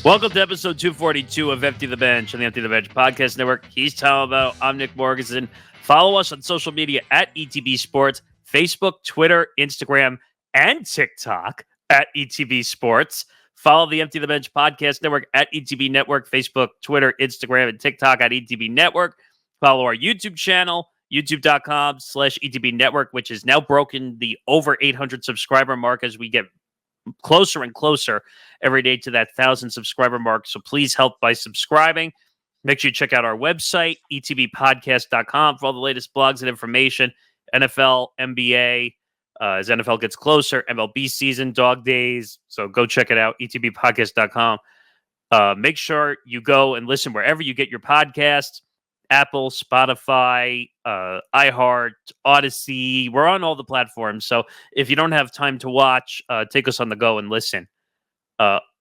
Welcome to episode 242 of Empty the Bench on the Empty the Bench Podcast Network. He's Tom Albano. I'm Nick Morgasen. Follow us on social media at ETB Sports, Facebook, Twitter, Instagram, and TikTok at ETB Sports. Follow the Empty the Bench Podcast Network at ETB Network, Facebook, Twitter, Instagram, and TikTok at ETB Network. Follow our YouTube channel, youtube.com/ETB Network, which is now broken the over 800 subscriber mark as we get closer and closer every day to that 1,000 subscriber mark. So please help by subscribing. Make sure you check out our website, etbpodcast.com, for all the latest blogs and information. NFL, NBA, as NFL gets closer, MLB season, dog days. So go check it out, etbpodcast.com. Make sure you go and listen wherever you get your podcasts. Apple, Spotify, iHeart, Odyssey. We're on all the platforms. So if you don't have time to watch, take us on the go and listen.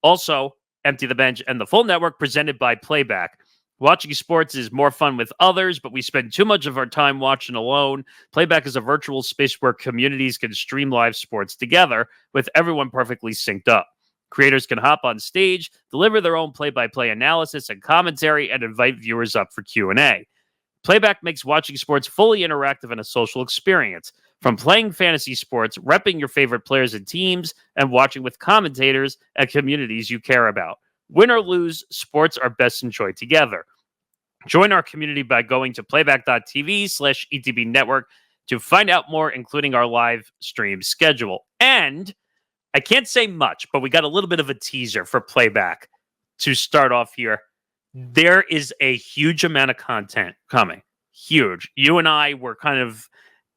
Also, Empty the Bench and the full network presented by Playback. Watching sports is more fun with others, but we spend too much of our time watching alone. Playback is a virtual space where communities can stream live sports together with everyone perfectly synced up. Creators can hop on stage, deliver their own play-by-play analysis and commentary, and invite viewers up for Q&A. Playback makes watching sports fully interactive and a social experience. From playing fantasy sports, repping your favorite players and teams, and watching with commentators and communities you care about. Win or lose, sports are best enjoyed together. Join our community by going to playback.tv/ETB Network to find out more, including our live stream schedule. And I can't say much, but we got a little bit of a teaser for Playback to start off here. There is a huge amount of content coming. Huge. You and I were kind of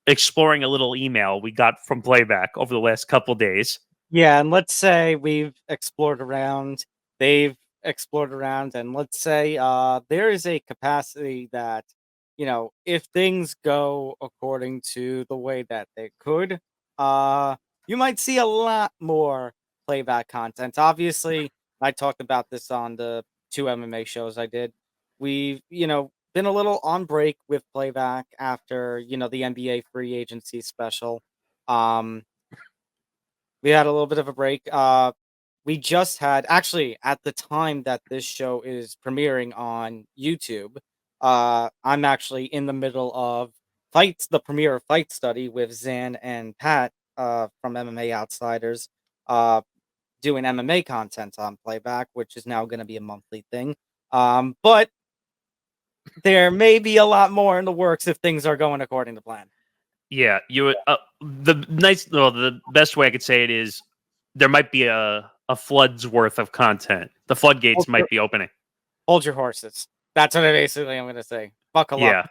exploring a little email we got from Playback over the last couple days. Yeah, and let's say we've explored around, they've explored around, and let's say there is a capacity that, if things go according to the way that they could, you might see a lot more Playback content. Obviously, I talked about this on the 2 MMA shows I did. We've, been a little on break with Playback after, the NBA free agency special. We had a little bit of a break. We just had, actually, at the time that this show is premiering on YouTube, I'm actually in the middle of the premiere of Fight Study with Zan and Pat from MMA Outsiders, doing MMA content on Playback, which is now going to be a monthly thing. But there may be a lot more in the works if things are going according to plan. Yeah, the best way I could say it is there might be a flood's worth of content. The floodgates might be opening. Hold your horses. That's what I'm going to say. Buckle up.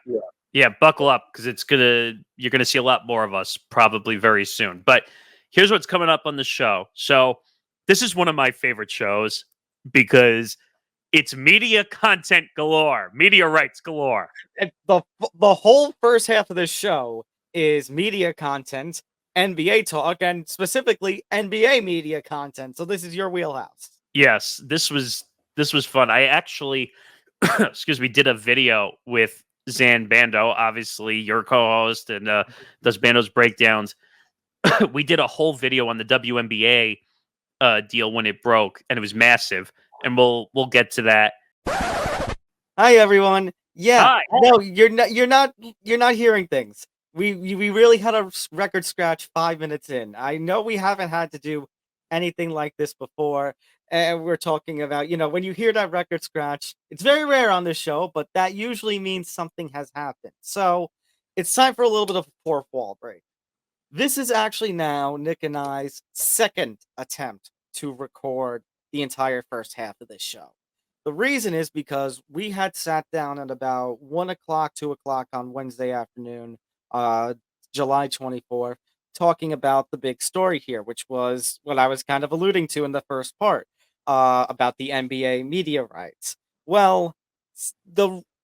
Yeah, buckle up because you're gonna see a lot more of us probably very soon. But here's what's coming up on the show. So this is one of my favorite shows because it's media content galore, media rights galore. And the whole first half of this show is media content, NBA talk, and specifically NBA media content. So this is your wheelhouse. Yes, this was fun. I actually, did a video with Zan Bando, obviously your co-host, and does Bando's breakdowns. We did a whole video on the WNBA deal when it broke, and it was massive. And we'll get to that. Hi everyone. Yeah. Hi. No, you're not hearing things. We really had a record scratch 5 minutes in. I know we haven't had to do anything like this before. And we're talking about, when you hear that record scratch, it's very rare on this show, but that usually means something has happened. So it's time for a little bit of a fourth wall break. This is actually now Nick and I's second attempt to record the entire first half of this show. The reason is because we had sat down at about 1 o'clock, 2 o'clock on Wednesday afternoon, July 24th, talking about the big story here, which was what I was kind of alluding to in the first part, about the NBA media rights. Well,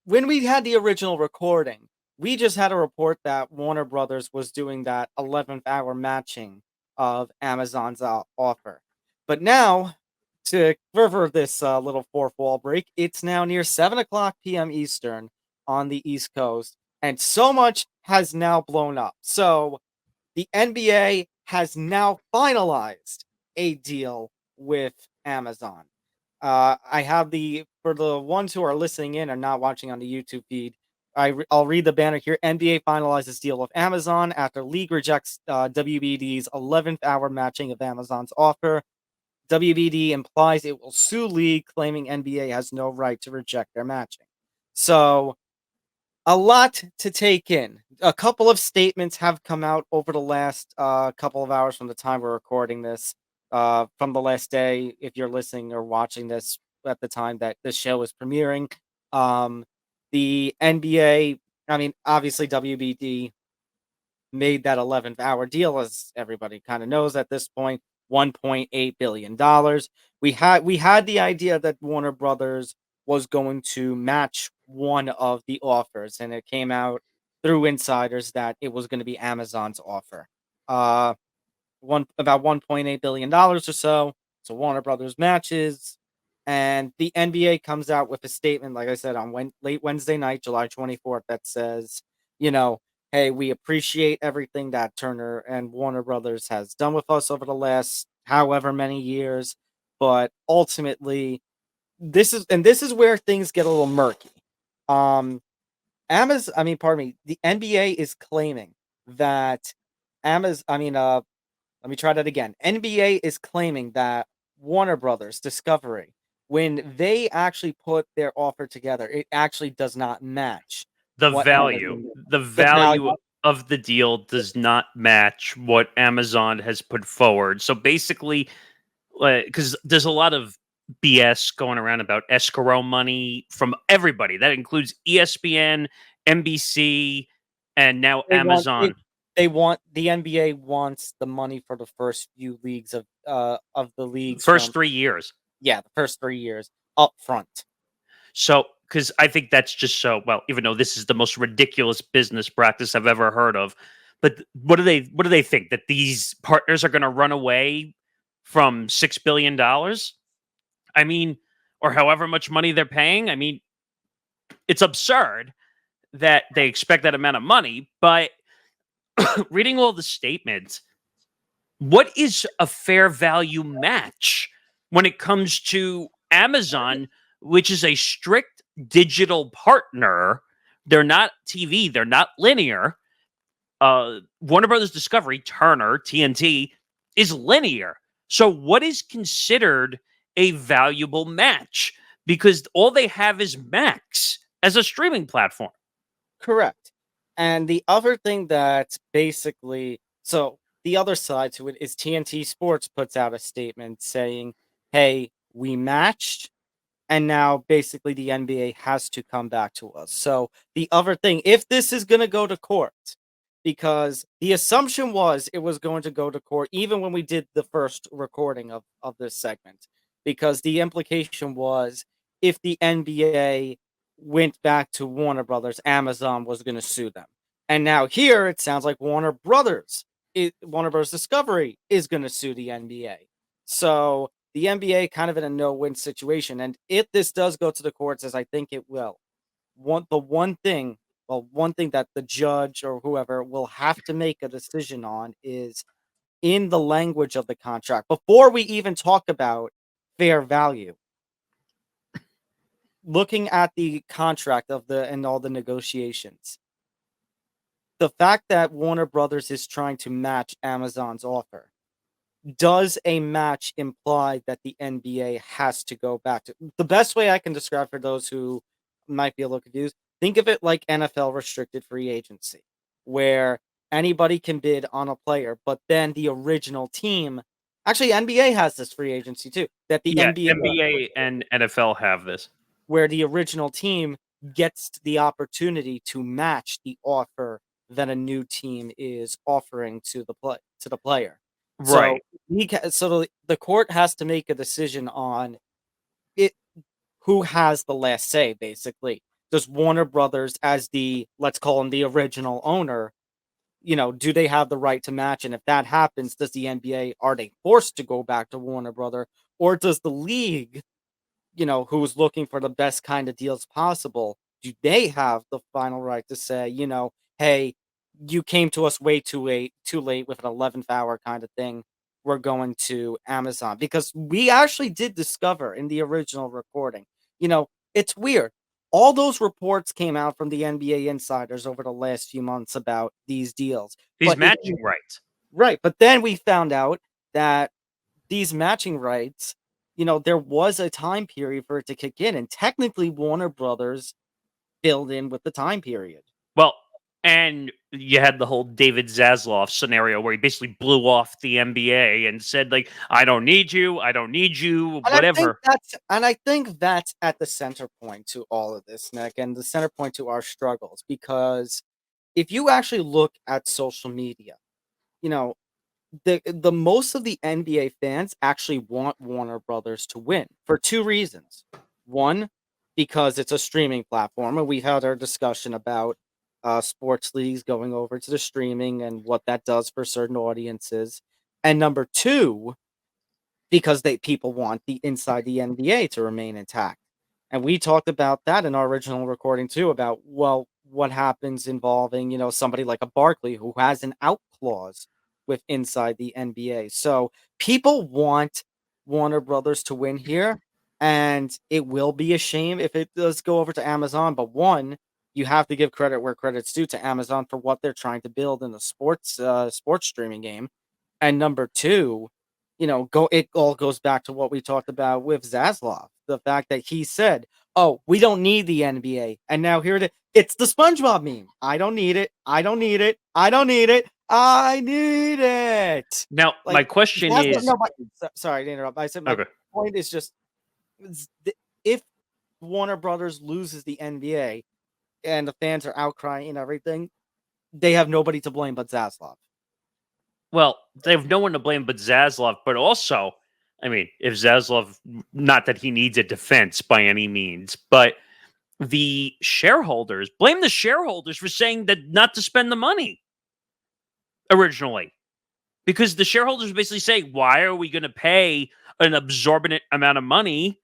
when we had the original recording, we just had a report that Warner Brothers was doing that 11th hour matching of Amazon's offer. But now, to further this little fourth wall break, it's now near 7 o'clock p.m. Eastern on the East Coast, and so much has now blown up. So the NBA has now finalized a deal with Amazon. I have for the ones who are listening in and not watching on the YouTube feed, I'll read the banner here. NBA finalizes deal with Amazon after league rejects WBD's 11th hour matching of Amazon's offer. WBD implies it will sue league, claiming NBA has no right to reject their matching. So, a lot to take in. A couple of statements have come out over the last couple of hours from the time we're recording this. From the last day, if you're listening or watching this at the time that this show is premiering, um, the NBA, I mean, obviously WBD made that 11th hour deal, as everybody kind of knows at this point, $1.8 billion. We had the idea that Warner Brothers was going to match one of the offers, and it came out through insiders that it was going to be Amazon's offer. About $1.8 billion or so. So Warner Brothers matches, and the NBA comes out with a statement, like I said, on late Wednesday night, July 24th, that says, you know, hey, we appreciate everything that Turner and Warner Brothers has done with us over the last however many years, but ultimately, this is where things get a little murky. Pardon me, the NBA is claiming that Amazon, let me try that again. NBA is claiming that Warner Brothers Discovery, when they actually put their offer together, it actually does not match The what value, Amazon, the the value. value of the deal does not match what Amazon has put forward. So basically, because there's a lot of BS going around about escrow money from everybody. That includes ESPN, NBC, and now They want Amazon. they want the NBA wants the money for the first few leagues of the leagues First from 3 years. the first 3 years up front. So, because I think that's just so well, even though this is the most ridiculous business practice I've ever heard of, but what do they think that these partners are going to run away from $6 billion? I mean, or however much money they're paying. I mean, it's absurd that they expect that amount of money. But reading all the statements, what is a fair value match when it comes to Amazon, which is a strict digital partner? They're not TV, they're not linear. Warner Brothers Discovery, Turner, TNT is linear. So, what is considered a valuable match? Because all they have is Max as a streaming platform. Correct. And the other thing that's basically so the other side to it is TNT Sports puts out a statement saying, "Hey, we matched, and now basically the NBA has to come back to us." So the other thing, if this is going to go to court, because the assumption was it was going to go to court even when we did the first recording of this segment, because the implication was if the NBA went back to Warner Brothers, Amazon was going to sue them. And now here it sounds like Warner Brothers Discovery is going to sue the NBA. So the NBA kind of in a no-win situation. And if this does go to the courts, as I think it will, one thing that the judge or whoever will have to make a decision on is in the language of the contract before we even talk about fair value. Looking at the contract and all the negotiations, the fact that Warner Brothers is trying to match Amazon's offer, does a match imply that the NBA has to go back to the best way I can describe for those who might be a little confused? Think of it like NFL restricted free agency, where anybody can bid on a player, but then the original team, actually NBA has this free agency too, that the Yeah, NBA, NBA and NFL have this. where the original team gets the opportunity to match the offer that a new team is offering to the player. So Right. the court has to make a decision on it. Who has the last say? Basically, does Warner Brothers, as the let's call him the original owner, do they have the right to match? And if that happens, does the NBA are they forced to go back to Warner Brother, or does the league, who's looking for the best kind of deals possible, do they have the final right to say, hey, you came to us way too late with an 11th hour kind of thing. were going to Amazon, because we actually did discover in the original recording, it's weird. All those reports came out from the NBA insiders over the last few months about these deals. These matching rights. Right. But then we found out that these matching rights, there was a time period for it to kick in, and technically Warner Brothers filled in with the time period. Well, and you had the whole David Zaslav scenario where he basically blew off the NBA and said, like, I don't need you, whatever. I think that's at the center point to all of this, Nick, and the center point to our struggles, because if you actually look at social media, the most of the NBA fans actually want Warner Brothers to win for two reasons. One, because it's a streaming platform, and we had our discussion about sports leagues going over to the streaming and what that does for certain audiences. And number two, because people want the inside the NBA to remain intact. And we talked about that in our original recording too, about, well, what happens involving, somebody like a Barkley who has an out clause with inside the NBA. So people want Warner Brothers to win here, and it will be a shame if it does go over to Amazon. But one, you have to give credit where credit's due to Amazon for what they're trying to build in the sports streaming game. And number two, it all goes back to what we talked about with Zaslav, the fact that he said, "Oh, we don't need the NBA," and now here it's the SpongeBob meme. I don't need it. I don't need it. I don't need it. I need it. Now, my question is, sorry to interrupt. I said my point is just, if Warner Brothers loses the NBA and the fans are outcrying and everything, they have nobody to blame but Zaslav. Well, they have no one to blame but Zaslav, but also, I mean, if Zaslav, not that he needs a defense by any means, but the shareholders, blame the shareholders for saying that not to spend the money originally. Because the shareholders basically say, why are we going to pay an absorbent amount of money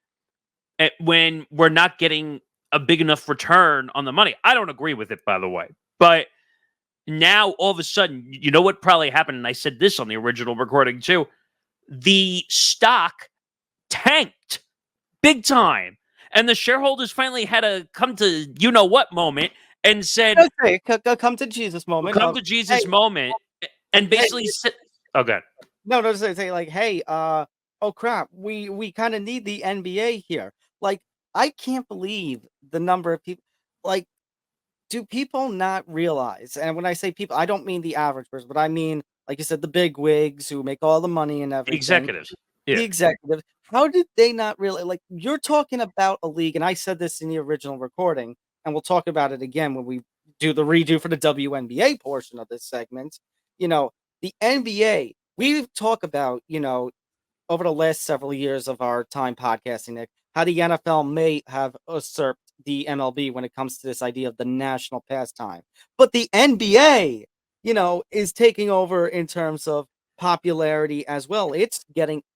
when we're not getting a big enough return on the money? I don't agree with it, by the way. But now, all of a sudden, you know what probably happened? And I said this on the original recording, too. The stock tanked big time. And the shareholders finally had to come to you-know-what moment and said... Okay, come to Jesus moment. Come to Jesus moment. And basically said... Oh, good. No, say like, hey, oh, crap, we kind of need the NBA here. Like, I can't believe the number of people... Like, do people not realize, and when I say people, I don't mean the average person, but I mean, like you said, the big wigs who make all the money and everything. Executives. Yeah. The executives. How did they not really, like, you're talking about a league, and I said this in the original recording, and we'll talk about it again when we do the redo for the WNBA portion of this segment. The NBA, we've talked about, over the last several years of our time podcasting, Nick, how the NFL may have usurped the MLB when it comes to this idea of the national pastime. But the NBA, is taking over in terms of popularity as well. It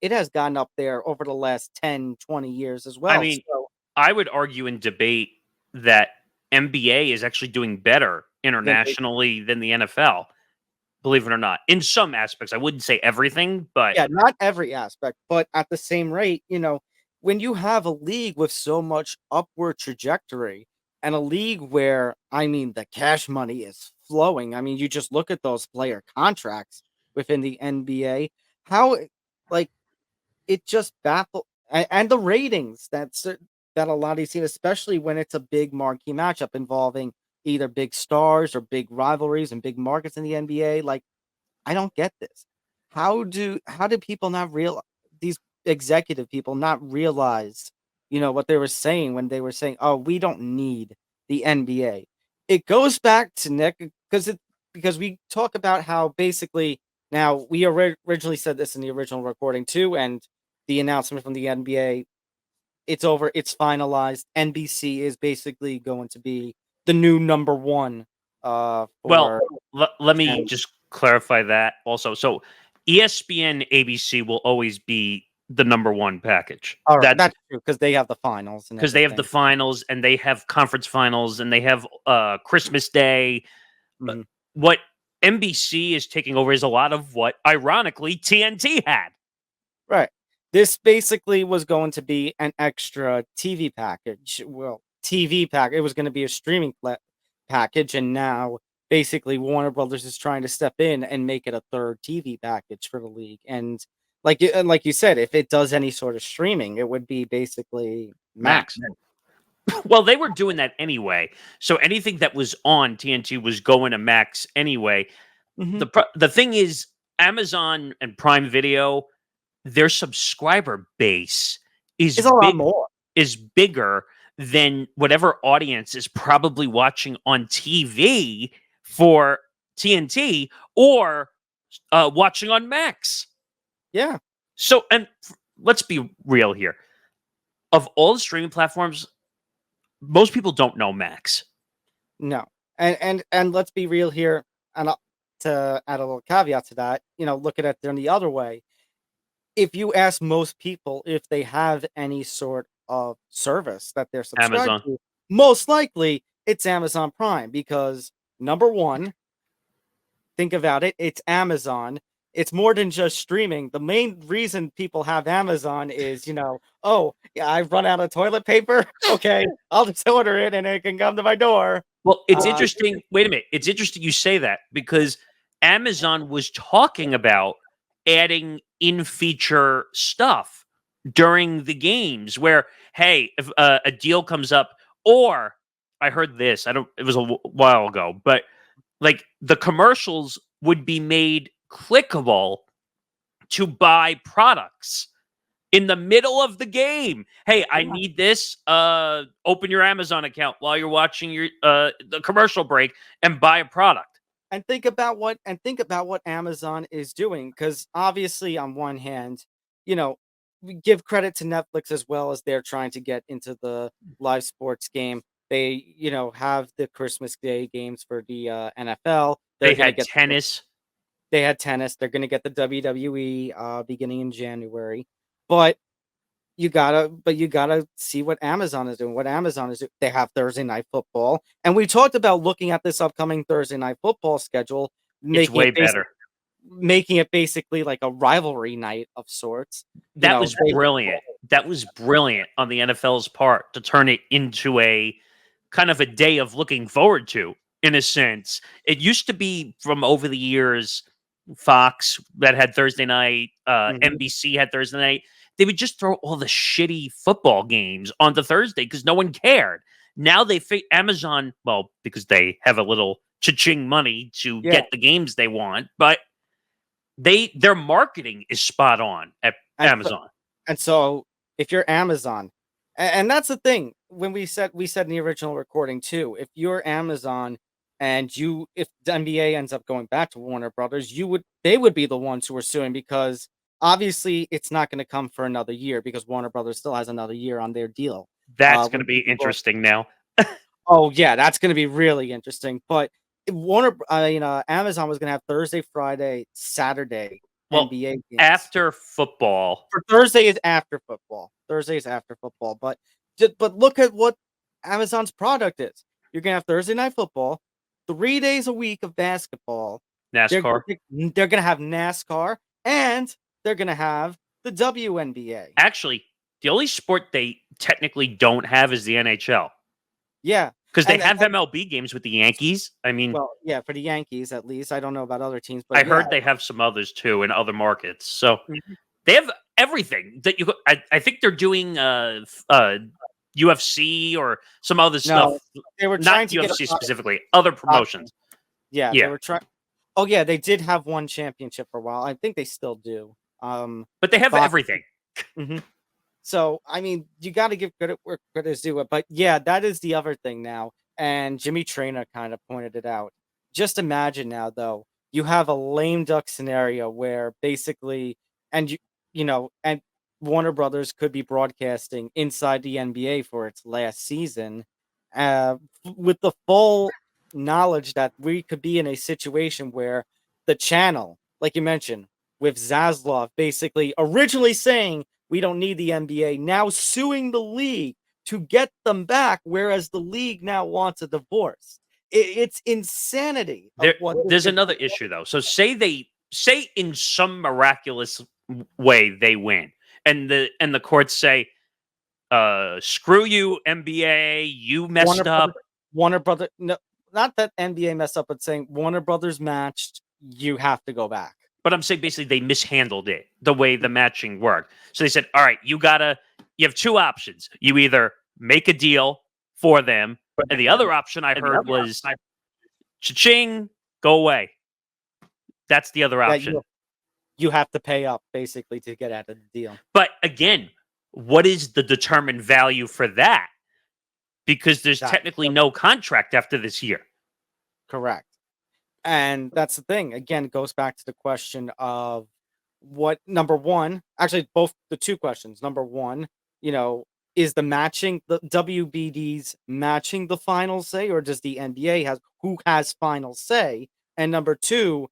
has gotten up there over the last 10, 20 years as well. I mean, I would argue in debate that NBA is actually doing better internationally than the NFL. Believe it or not, in some aspects. I wouldn't say everything, but... Yeah, not every aspect, but at the same rate, when you have a league with so much upward trajectory and a league where, I mean, the cash money is flowing. I mean, you just look at those player contracts within the NBA, how, like, it just baffles, and the ratings that a lot of these teams, especially when it's a big marquee matchup involving either big stars or big rivalries and big markets in the NBA. Like, I don't get this. How do people not realize, these executive people not realize, what they were saying when they were saying, "Oh, we don't need the NBA." It goes back to Nick, because we talk about how basically, now we originally said this in the original recording too, and the announcement from the NBA, it's over, it's finalized. NBC is basically going to be the new number one. Well, let me just clarify that also. So ESPN ABC will always be the number one package. All right, that's true, because they have the finals. Because they have the finals, and they have conference finals, and they have Christmas Day. Mm-hmm. What NBC is taking over is a lot of what, ironically, TNT had. Right. This basically was going to be an extra TV package. Well, TV pack. It was going to be a streaming package, and now basically Warner Brothers is trying to step in and make it a third TV package for the league. And like you said, if it does any sort of streaming, it would be basically Max. Well, they were doing that anyway. So anything that was on TNT was going to Max anyway. Mhm. The thing is, Amazon and Prime Video, their subscriber base It's a lot more. is bigger than whatever audience is probably watching on TV for TNT or watching on Max. Yeah. So, and let's be real here. Of all the streaming platforms, most people don't know Max. No. And let's be real here. And to add a little caveat to that, look at it in the other way. If you ask most people if they have any sort of service that they're subscribed Amazon. to, most likely it's Amazon Prime because number one, think about it, it's Amazon. It's more than just streaming. The main reason people have Amazon is, oh, yeah, I've run out of toilet paper. Okay, I'll just order it and it can come to my door. Well, it's interesting. Wait a minute. It's interesting you say that because Amazon was talking about adding in-feature stuff during the games where, hey, if a deal comes up, or I heard this, it was a while ago, but like the commercials would be made clickable to buy products in the middle of the game. Hey, I need this. Open your Amazon account while you're watching your the commercial break and buy a product. And think about what Amazon is doing, because obviously, on one hand, we give credit to Netflix as well as they're trying to get into the live sports game. They, have the Christmas Day games for the NFL. They had tennis. They had tennis. They're going to get the WWE beginning in January. But you gotta see what Amazon is doing. They have Thursday Night Football, and we talked about looking at this upcoming Thursday Night Football schedule, It's way better, making it basically like a rivalry night of sorts. That was brilliant. That was brilliant on the NFL's part to turn it into a kind of a day of looking forward to. In a sense, it used to be from over the years. Fox that had Thursday night, NBC had Thursday night. They would just throw all the shitty football games onto Thursday because no one cared. Now Amazon, well, because they have a little cha-ching money to get the games they want, but their marketing is spot on at Amazon. And so if you're Amazon, and that's the thing, when we said in the original recording too, if you're Amazon and if the NBA ends up going back to Warner Brothers, they would be the ones who are suing, because obviously it's not going to come for another year because Warner Brothers still has another year on their deal. That's going to be interesting now. Oh yeah, that's going to be really interesting. But Amazon was going to have Thursday, Friday, Saturday NBA games. After football. For Thursday is after football. But look at what Amazon's product is. You're going to have Thursday Night Football, 3 days a week of basketball. NASCAR. They're going to have NASCAR, and they're going to have the WNBA. Actually, the only sport they technically don't have is the NHL. Yeah. Because they have MLB games with the Yankees. I mean, well, yeah, for the Yankees at least. I don't know about other teams, but I heard they have some others too in other markets. So they have everything that you. I think they're doing UFC or some other stuff. They were trying to UFC specifically, other promotions. Yeah, they were trying. Oh yeah, they did have one championship for a while. I think they still do. But they have everything. So, I mean, you got to give credit where credit is due. But yeah, that is the other thing now. And Jimmy Traynor kind of pointed it out. Just imagine now, though, you have a lame duck scenario where basically, and and Warner Brothers could be broadcasting inside the NBA for its last season, with the full knowledge that we could be in a situation where the channel, like you mentioned, with Zaslav basically originally saying we don't need the NBA, now suing the league to get them back, whereas the league now wants a divorce. It's insanity of what There's another issue though. So say in some miraculous way they win, and the courts say, screw you, NBA, you messed up. Warner Brother, no, not that NBA messed up, but saying Warner Brothers matched, you have to go back. But I'm saying basically they mishandled it, the way the matching worked. So they said, all right, you have two options. You either make a deal for them, and the other option I heard was cha-ching, go away. That's the other option. You have to pay up basically to get out of the deal. But again, what is the determined value for that? Because there's technically no contract after this year. Correct. And that's the thing. Again, it goes back to the question of what, number one, actually both the two questions. Number one, is the WBD's matching the final say, or does the NBA who has final say? And number two,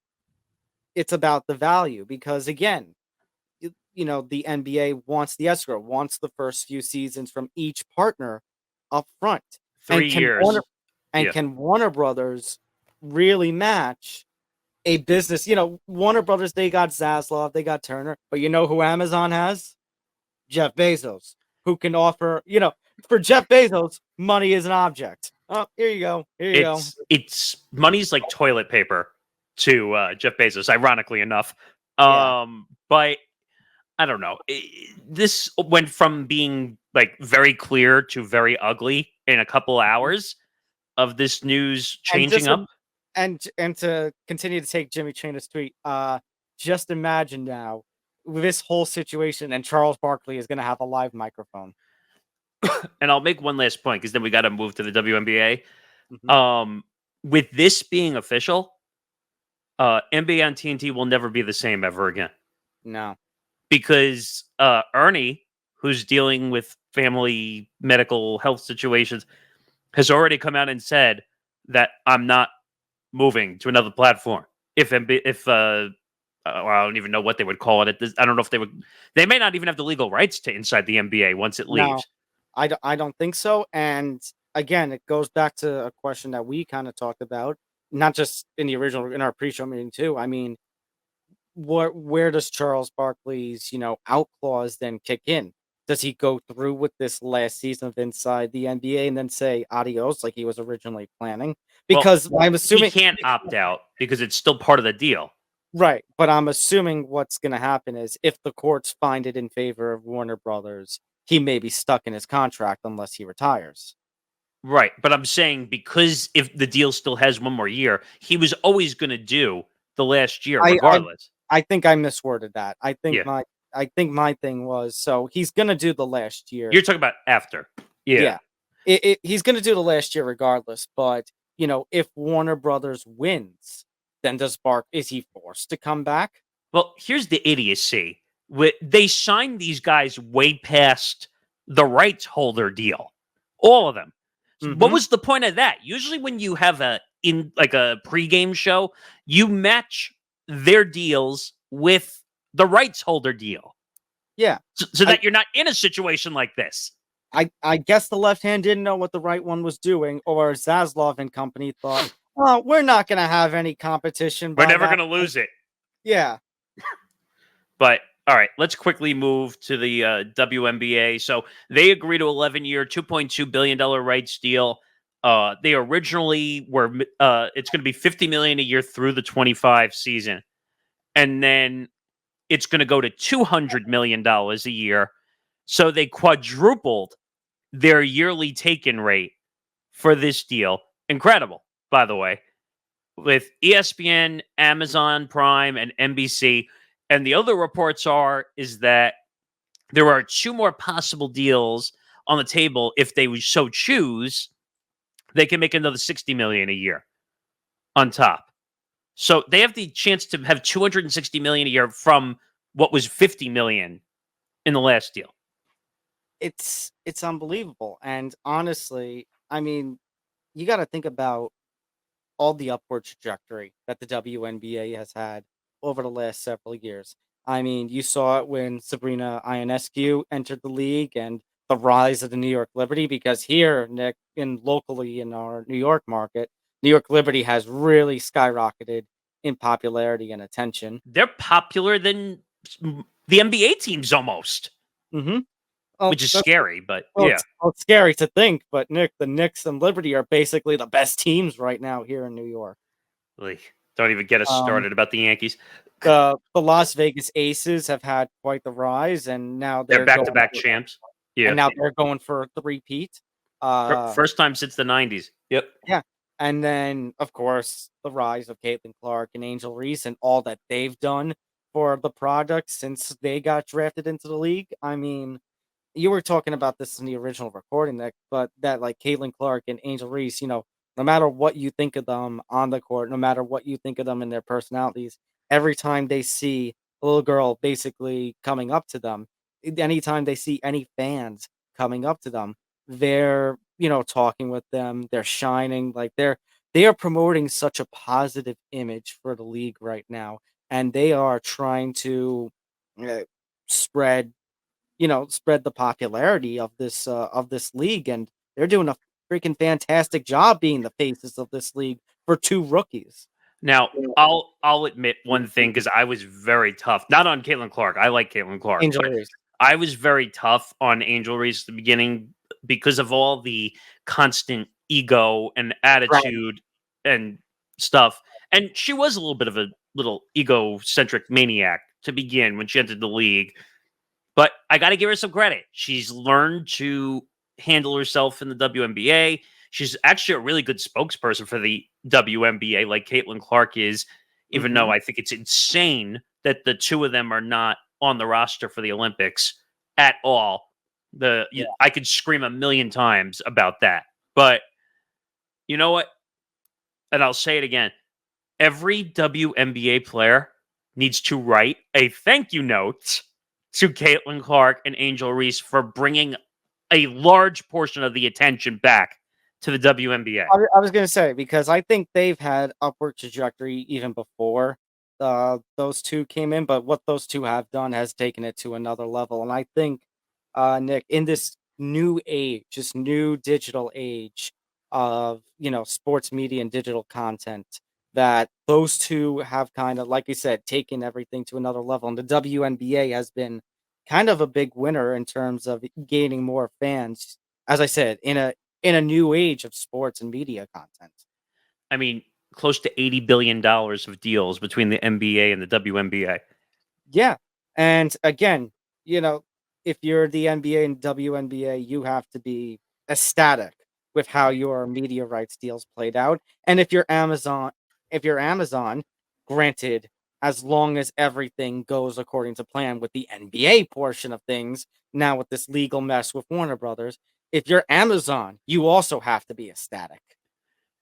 it's about the value, because again, the NBA wants the escrow, wants the first few seasons from each partner up front. 3 years. Can Warner Brothers really match a business? Warner Brothers, they got Zaslav, they got Turner, but you know who Amazon has? Jeff Bezos, who can offer, for Jeff Bezos, money is an object. Oh, here you go. It's money's like toilet paper to Jeff Bezos, ironically enough. But I don't know. This went from being like very clear to very ugly in a couple hours of this news changing up. And to continue to take Jimmy Trina's tweet, just imagine now with this whole situation, and Charles Barkley is going to have a live microphone. And I'll make one last point, because then we got to move to the WNBA. Mm-hmm. With this being official, NBA on TNT will never be the same ever again. No. Because Ernie, who's dealing with family medical health situations, has already come out and said that I'm not moving to another platform. I don't even know what they would call it. I don't know if they may not even have the legal rights to inside the NBA once it leaves. No, I don't think so. And again, it goes back to a question that we kind of talked about, not just in our pre-show meeting too. I mean, where does Charles Barkley's, out clause then kick in? Does he go through with this last season of inside the NBA and then say adios like he was originally planning? Because I'm assuming he can't opt out because it's still part of the deal. Right. But I'm assuming what's going to happen is if the courts find it in favor of Warner Brothers, he may be stuck in his contract unless he retires. Right. But I'm saying, because if the deal still has one more year, he was always going to do the last year regardless. I think I misworded that. I think my thing was, so he's going to do the last year. You're talking about after. Yeah. He's going to do the last year regardless. But, if Warner Brothers wins, then is he forced to come back? Well, here's the idiocy. They signed these guys way past the rights holder deal. All of them. Mm-hmm. What was the point of that? Usually when you have a pregame show, you match their deals with the rights holder deal. Yeah. So that you're not in a situation like this. I guess the left hand didn't know what the right one was doing, or Zaslav and company thought, oh, we're not going to have any competition. We're never going to lose it. Yeah. But, all right, let's quickly move to the WNBA. So they agreed to 11-year, $2.2 billion rights deal. They originally were, it's going to be $50 million a year through the 25 season. And then it's going to go to $200 million a year. So they quadrupled their yearly take-in rate for this deal. Incredible, by the way, with ESPN, Amazon Prime, and NBC. And the other reports is that there are 2 more possible deals on the table. If they so choose, they can make another $60 million a year on top. So they have the chance to have $260 million a year from what was $50 million in the last deal. It's unbelievable. And honestly, I mean, you got to think about all the upward trajectory that the WNBA has had over the last several years. I mean, you saw it when Sabrina Ionescu entered the league and the rise of the New York Liberty, because here, Nick, locally in our New York market, New York Liberty has really skyrocketed in popularity and attention. They're popular than the NBA teams almost, Hmm. Oh, which is scary, but well, yeah. it's scary to think, but Nick, the Knicks and Liberty are basically the best teams right now here in New York. Like, don't even get us Um, started about the Yankees. the Las Vegas Aces have had quite the rise, and now They're they're going back-to-back for, champs. Yeah. a three-peat. Uh, First time since the 90s. Yep. yeah, and then of course the rise of Caitlin Clark and Angel Reese and all that they've done for the product since they got drafted into the league. I mean, you were talking about this in the original recording but that like Caitlin Clark and Angel Reese, no matter what you think of them on the court, no matter what you think of them in their personalities, every time they see a little girl basically coming up to them, anytime they see any fans coming up to them, they're talking with them, they're shining, like they are promoting such a positive image for the league right now, and they are trying to uh, spread spread the popularity of this league, and they're doing a freaking fantastic job being the faces of this league for two rookies. Now, Yeah. I'll admit one thing because I was very tough. Not on Caitlin Clark. I like Caitlin Clark, Angel but Reese. I was very tough on Angel Reese at the beginning because of all the constant ego and Right. attitude and stuff. And she was a little bit of a little egocentric maniac to begin when she entered the league. But I got to give her some credit. She's learned to handle herself in the WNBA. She's actually a really good spokesperson for the WNBA, like Caitlin Clark is, even though Mhm. I think it's insane that the two of them are not on the roster for the Olympics at all. Yeah. I could scream a million times about that. But you know what? And I'll say it again. Every WNBA player needs to write a thank you note to Caitlin Clark and Angel Reese for bringing a large portion of the attention back to the WNBA. I was gonna say, because I think they've had upward trajectory even before those two came in, but what those two have done has taken it to another level. And I think, Nick, in this new age, this new digital age of sports media and digital content, that those two have kind of, like you said, taken everything to another level. And the WNBA has been kind of a big winner in terms of gaining more fans. As I said, in a new age of sports and media content. I mean, close to $80 billion of deals between the NBA and the WNBA. Yeah. And again, you know, if you're the NBA and WNBA, you have to be ecstatic with how your media rights deals played out. And if you're Amazon, granted, as long as everything goes according to plan with the NBA portion of things, now with this legal mess with Warner Brothers, if you're Amazon, you also have to be ecstatic.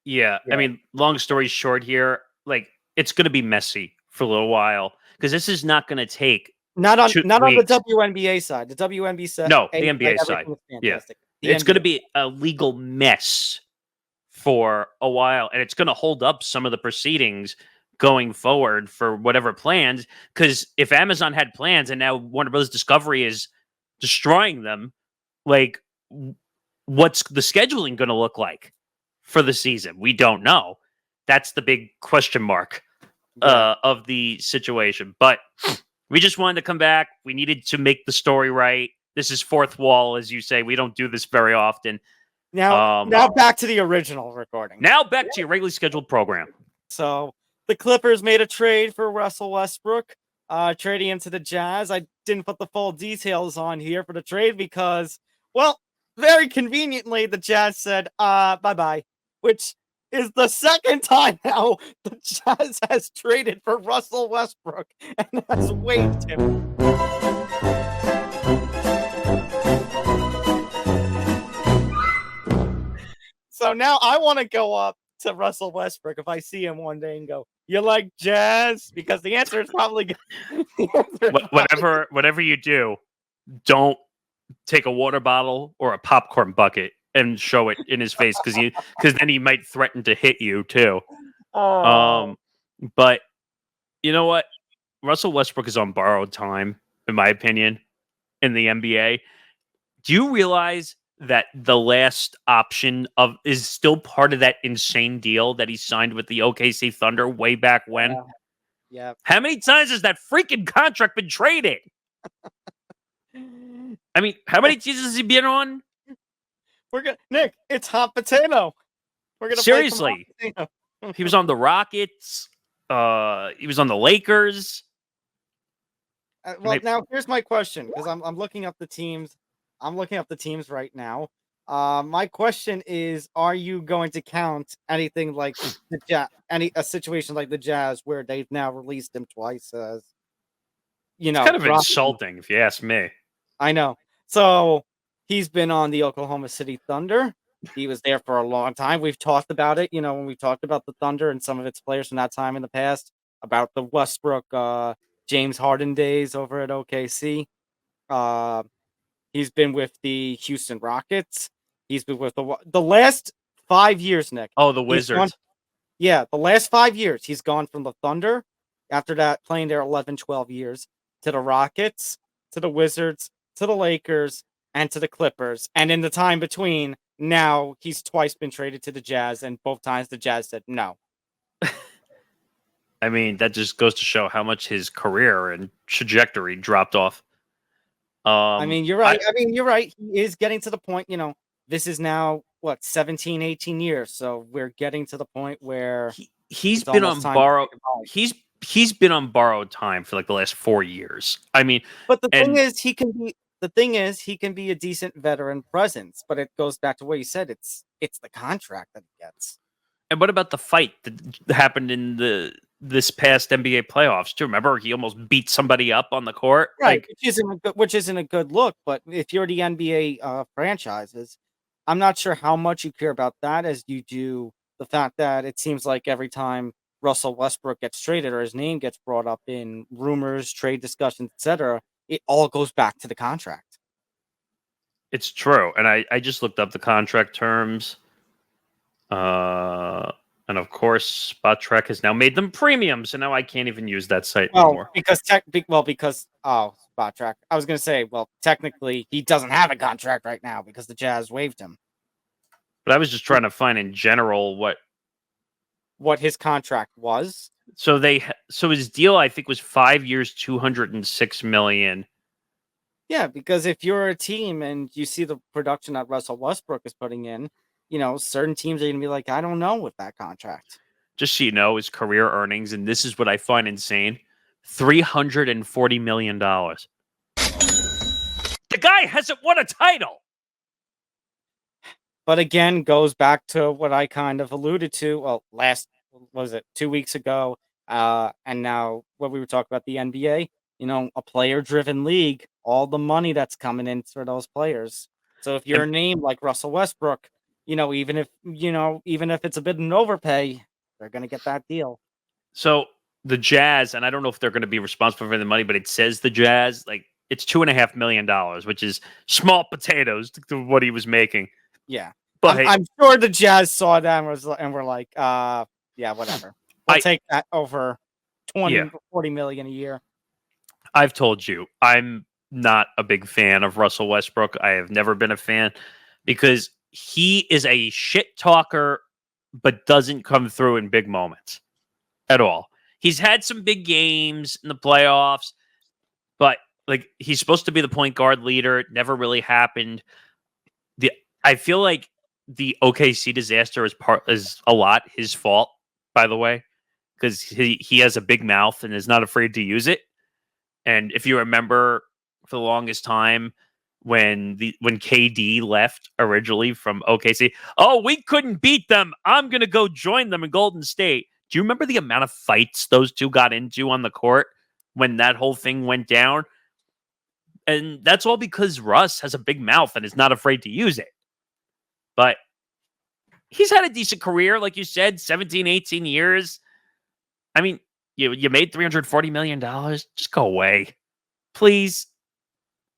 Yeah, I Yeah. mean, long story short here, like it's going to be messy for a little while because this is not going to take two Not on the weeks. WNBA side. The WNBA side, No, the NBA side. everything is Yeah, fantastic. The it's going to NBA. be a legal mess for a while, and it's going to hold up some of the proceedings going forward for whatever plans. Because if Amazon had plans and now Warner Brothers Discovery is destroying them, like what's the scheduling going to look like for the season? We don't know. That's the big question mark Yeah. of the situation. But we just wanted to come back. We needed to make the story right. This is fourth wall, as you say. We don't do this very often. Now back to the original recording. Now back to your regularly scheduled program. So the Clippers made a trade for Russell Westbrook, trading into the Jazz. I didn't put the full details on here for the trade because, well, very conveniently, the Jazz said, bye bye, which is the second time now the Jazz has traded for Russell Westbrook and has waived him. So now I want to go up to Russell Westbrook if I see him one day and go, "You like jazz?" Because the answer is probably Whatever you do, don't take a water bottle or a popcorn bucket and show it in his face because then he might threaten to hit you too. Oh, Um, but you know what? Russell Westbrook is on borrowed time, in my opinion, in the NBA. Do you realize that the last option is still part of that insane deal that he signed with the OKC Thunder way back when? Yeah. How many times has that freaking contract been traded? I mean, how many seasons has he been on? Nick, it's hot potato. We're gonna Seriously. play some hot potato. He was on the Rockets. He was on the Lakers. Well, now here's my question, because I'm looking up the teams. I'm looking up the teams right now. My question is: are you going to count anything like the a situation like the Jazz where they've now released him twice as it's kind of insulting, if you ask me. I know. So he's been on the Oklahoma City Thunder. He was there for a long time. We've talked about it, when we talked about the Thunder and some of its players from that time in the past, about the Westbrook, James Harden days over at OKC. He's been with the Houston Rockets. He's been with the last 5 years, Nick. Oh, the Wizards. The last 5 years. He's gone from the Thunder, after that, playing there 11, 12 years, to the Rockets, to the Wizards, to the Lakers, and to the Clippers. And in the time between, now he's twice been traded to the Jazz, and both times the Jazz said no. I mean, that just goes to show how much his career and trajectory dropped off. I mean, you're right. You're right. He is getting to the point, this is now, 17, 18 years. So we're getting to the point where he's been on borrowed. He's been on borrowed time for like the last 4 years. I mean, but the thing is, he can be a decent veteran presence. But it goes back to what you said. It's the contract that he gets. And what about the fight that happened in this past NBA playoffs? Do you remember he almost beat somebody up on the court? Right, which isn't a good look. But if you're the NBA franchises, I'm not sure how much you care about that as you do the fact that it seems like every time Russell Westbrook gets traded or his name gets brought up in rumors, trade discussions, etc., it all goes back to the contract. It's true. And I just looked up the contract terms. And of course, Spot Trek has now made them premium, so now I can't even use that site anymore. Because Spot Trek. I was going to say, technically, he doesn't have a contract right now because the Jazz waived him. But I was just trying to find in general what his contract was. So his deal, I think, was 5 years, $206 million. Yeah, because if you're a team and you see the production that Russell Westbrook is putting in, certain teams are going to be like, I don't know with that contract. Just so you know, his career earnings, and this is what I find insane, $340 million. The guy hasn't won a title. But again, goes back to what I kind of alluded to. Well, 2 weeks ago, and now what we were talking about, the NBA, a player-driven league, all the money that's coming in for those players. So if you're a name like Russell Westbrook, even if it's a bit of an overpay, they're going to get that deal. So the Jazz, and I don't know if they're going to be responsible for the money, but it says the Jazz, it's $2.5 million, which is small potatoes to what he was making. Yeah, but I'm sure the Jazz saw that and were like, yeah, whatever. We'll take that over 40 million a year. I've told you, I'm not a big fan of Russell Westbrook. I have never been a fan because he is a shit talker, but doesn't come through in big moments at all. He's had some big games in the playoffs, but he's supposed to be the point guard leader. It never really happened. I feel like the OKC disaster is a lot his fault, by the way, because he has a big mouth and is not afraid to use it. And if you remember, for the longest time, when KD left originally from OKC, we couldn't beat them. I'm gonna go join them in Golden State. Do you remember the amount of fights those two got into on the court when that whole thing went down? And that's all because Russ has a big mouth and is not afraid to use it. But he's had a decent career, like you said, 17, 18 years. I mean, you made $340 million. Just go away. Please.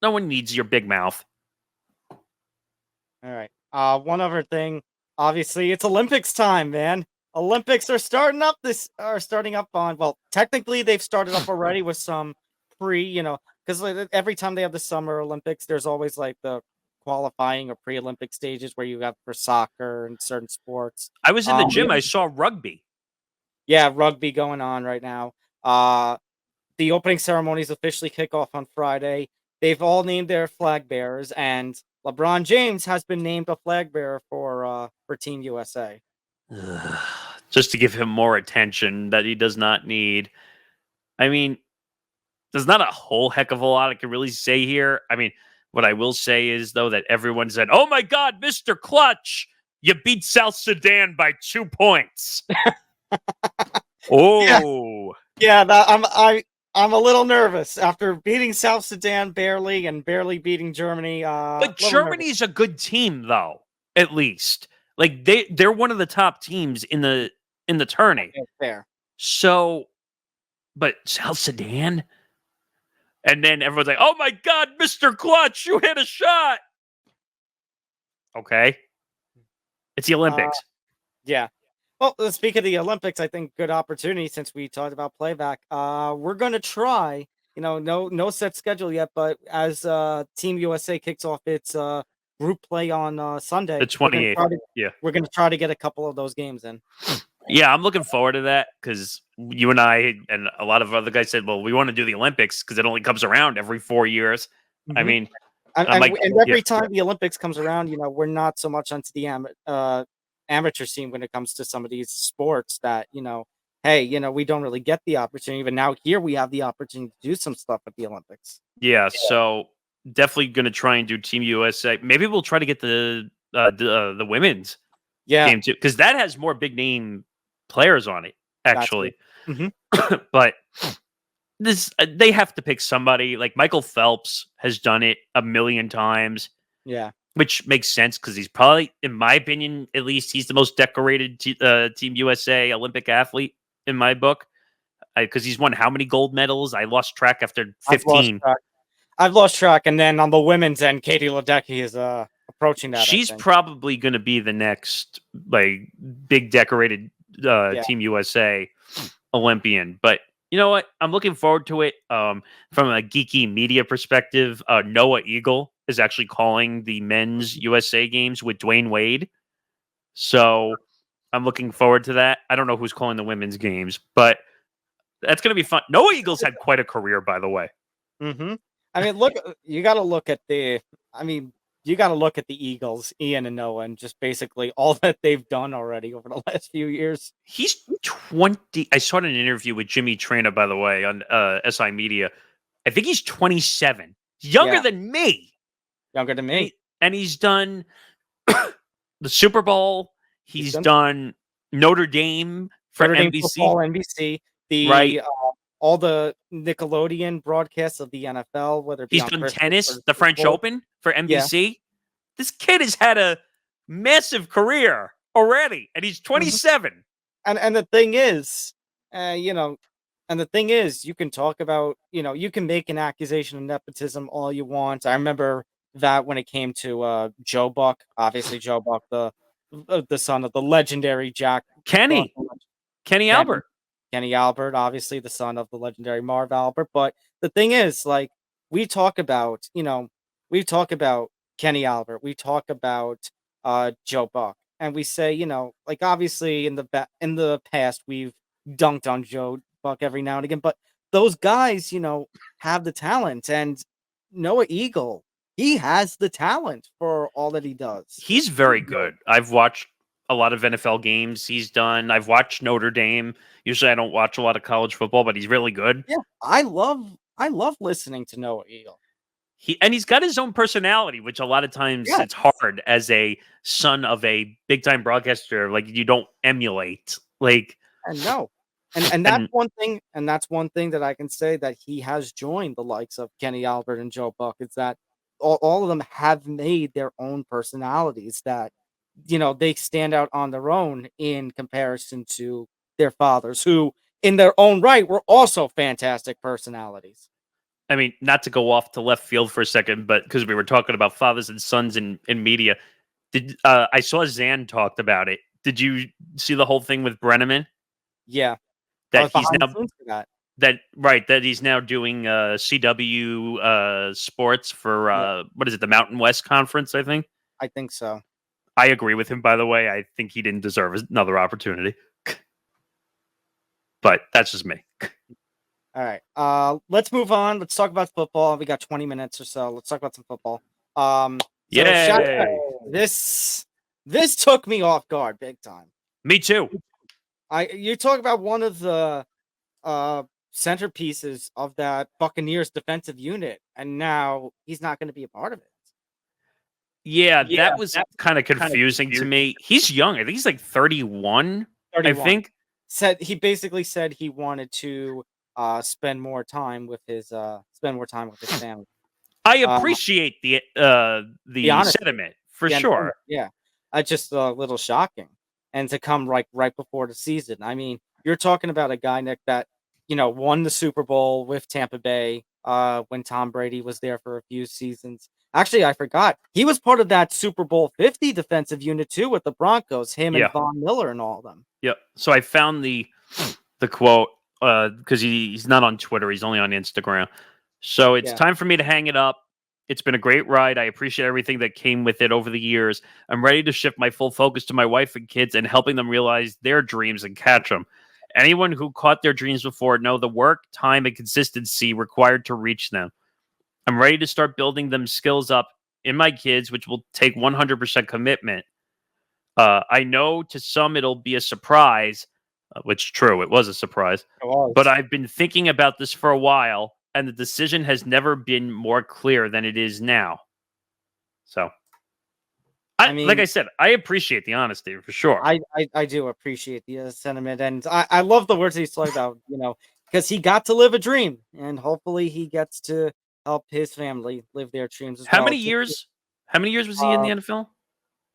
No one needs your big mouth. All right. One other thing. Obviously, it's Olympics time, man. Olympics are starting up on, technically they've started up already with some because every time they have the Summer Olympics, there's always the qualifying or pre-Olympic stages where you have for soccer and certain sports. I was in the We gym. I have- saw rugby. yeah, rugby going on right now. The opening ceremonies officially kick off on Friday. They've all named their flag bearers, and LeBron James has been named a flag bearer for Team USA. Ugh, just to give him more attention that he does not need. I mean, there's not a whole heck of a lot I can really say here. I mean, what I will say is, though, that everyone said, "Oh my God, Mr. Clutch, you beat South Sudan by 2 points." Yeah, Oh, yeah. I'm a little nervous after beating South Sudan barely and barely beating Germany. but Little nervous. Germany's a good team, though. At least, like they're one of the top teams in the tourney. Okay, fair. So, but South Sudan, and then everyone's like, "Oh my God, Mr. Clutch, you hit a shot." Okay, it's the Olympics. Yeah. Well, speaking of the Olympics, I think good opportunity since we talked about playback. We're gonna try. No set schedule yet, but as Team USA kicks off its group play on Sunday, The 28th. Yeah. we're gonna try to get a couple of those games in. Yeah, I'm looking forward to that because you and I and a lot of other guys said, "Well, we want to do the Olympics because it only comes around every 4 years." I Mhm. mean, And, I'm and, like, and yeah, every time the Olympics comes around, we're not so much onto the amateur scene when it comes to some of these sports that, hey, we don't really get the opportunity. But now here we have the opportunity to do some stuff at the Olympics. yeah. So definitely going to try and do Team USA. Maybe we'll try to get the women's Yeah, game too because that has more big name players on it that's actually. it. But this they have to pick somebody. Like Michael Phelps has done it a million times. Yeah. Which makes sense because he's probably, in my opinion, at least he's the most decorated Team USA Olympic athlete in my book. Because he's won how many gold medals? I lost track after I've lost 15. track. I've lost track. And then on the women's end, Katie Ledecky is approaching that. She's I think. probably going to be the next like big decorated Yeah. Team USA Olympian. But you know what? I'm looking forward to it. From a geeky media perspective, Noah Eagle is actually calling the men's USA games with Dwayne Wade. So I'm looking forward to that. I don't know who's calling the women's games, but that's going to be fun. Noah Eagles had quite a career, by the way. Mm-hmm. I mean, look, you got to look at the. I mean, you got to look at the Eagles, Ian and Noah, and just basically all that they've done already over the last few years. He's 20. I saw an interview with Jimmy Traina, by the way, on SI Media. I think he's 27, younger than me. Younger than me. And he's done the Super Bowl. He's done Notre Dame for Notre Dame NBC. Football, NBC. Right. All the Nickelodeon broadcasts of the NFL, whether it be He's on done Christmas tennis, or the French Super Bowl. Open for NBC. This kid has had a massive career already, and he's 27. And the thing is, and the thing is, you can talk about, you can make an accusation of nepotism all you want. I remember that when it came to Joe Buck, obviously Joe Buck, the son of the legendary Kenny Albert. Kenny Albert, obviously the son of the legendary Marv Albert. But the thing is, like, we talk about Kenny Albert, we talk about Joe Buck, and we say, like, obviously in the past we've dunked on Joe Buck every now and again, but those guys, have the talent, and Noah Eagle, he has the talent for all that he does. He's very good. I've watched a lot of NFL games he's done. I've watched Notre Dame. Usually I don't watch a lot of college football, but he's really good. Yeah, I love listening to Noah Eagle. He's got his own personality, which a lot of times it's hard as a son of a big time broadcaster. Like you don't emulate. Like and no. And that's one thing, that I can say that he has joined the likes of Kenny Albert and Joe Buck. It's that all of them have made their own personalities that, they stand out on their own in comparison to their fathers, who in their own right were also fantastic personalities. I mean, not to go off to left field for a second, but because we were talking about fathers and sons in media, I saw Zan talked about it. Did you see the whole thing with Brenneman? Yeah. That he's now that he's now doing CW sports for what is it, the Mountain West Conference, I think. I think so. I agree with him, by the way. I think he didn't deserve another opportunity. But that's just me. All right. Let's move on. Let's talk about football. We got 20 minutes or so. Let's talk about some football. So Shaq, Yay! this took me off guard big time. Me too. You talk about one of the centerpieces of that Buccaneers defensive unit, and now he's not going to be a part of it. Yeah, that was kind of confusing to me. He's young. I think he's like 31. 31. I think. He basically said he wanted to spend more time with his family. I appreciate the sentiment for sure. Yeah, just a little shocking, and to come right before the season. I mean, you're talking about a guy, Nick, that won the Super Bowl with Tampa Bay when Tom Brady was there for a few seasons. Actually, I forgot he was part of that Super Bowl 50 defensive unit too with the Broncos. Him and Von Miller and all of them. Yep. So I found the quote because he's not on Twitter. He's only on Instagram. So it's time for me to hang it up. It's been a great ride. I appreciate everything that came with it over the years. I'm ready to shift my full focus to my wife and kids and helping them realize their dreams and catch them. Anyone who caught their dreams before know the work, time, and consistency required to reach them. I'm ready to start building them skills up in my kids, which will take 100% commitment. I know to some it'll be a surprise, which true, it was a surprise. But I've been thinking about this for a while, and the decision has never been more clear than it is now. So, I mean, like I said, I appreciate the honesty for sure. I do appreciate the sentiment, and I love the words he's talking about. Because he got to live a dream, and hopefully he gets to help his family live their dreams as well. How many years was he in the NFL?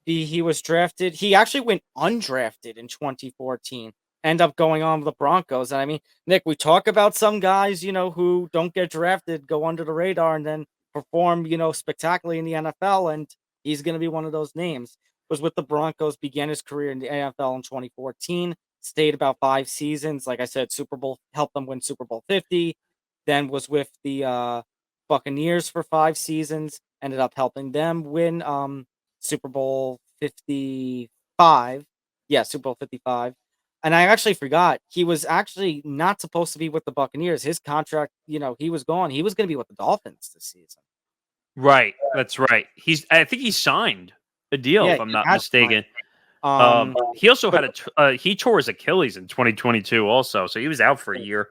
He was drafted. He actually went undrafted in 2014. End up going on with the Broncos. And I mean, Nick, we talk about some guys, who don't get drafted, go under the radar, and then perform, spectacularly in the NFL. And he's going to be one of those names. Was with the Broncos, began his career in the NFL in 2014, stayed about 5 seasons. Like I said, Super Bowl, helped them win Super Bowl 50. Then was with the Buccaneers for 5 seasons, ended up helping them win Super Bowl 55. Yeah, Super Bowl 55. And I actually forgot, he was actually not supposed to be with the Buccaneers. His contract, he was gone. He was going to be with the Dolphins this season. Right, that's right. I think he signed a deal, if I'm not mistaken. He also had he tore his Achilles in 2022 also, so he was out for a year.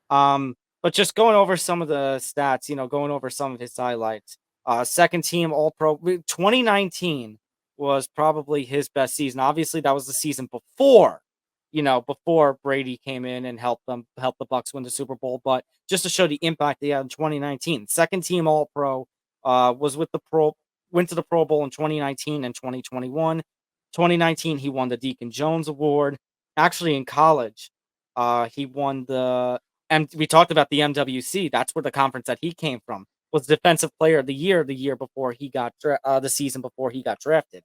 But just going over some of the stats, going over some of his highlights. Second team All-Pro. 2019 was probably his best season. Obviously, that was the season before Brady came in and helped the Bucs win the Super Bowl. But just to show the impact he had in 2019, second team All-Pro, went to the Pro Bowl in 2019 and 2021. 2019, he won the Deacon Jones Award. Actually, in college, he won we talked about the MWC. That's where the conference that he came from. Was Defensive Player of the Year before he got the season before he got drafted.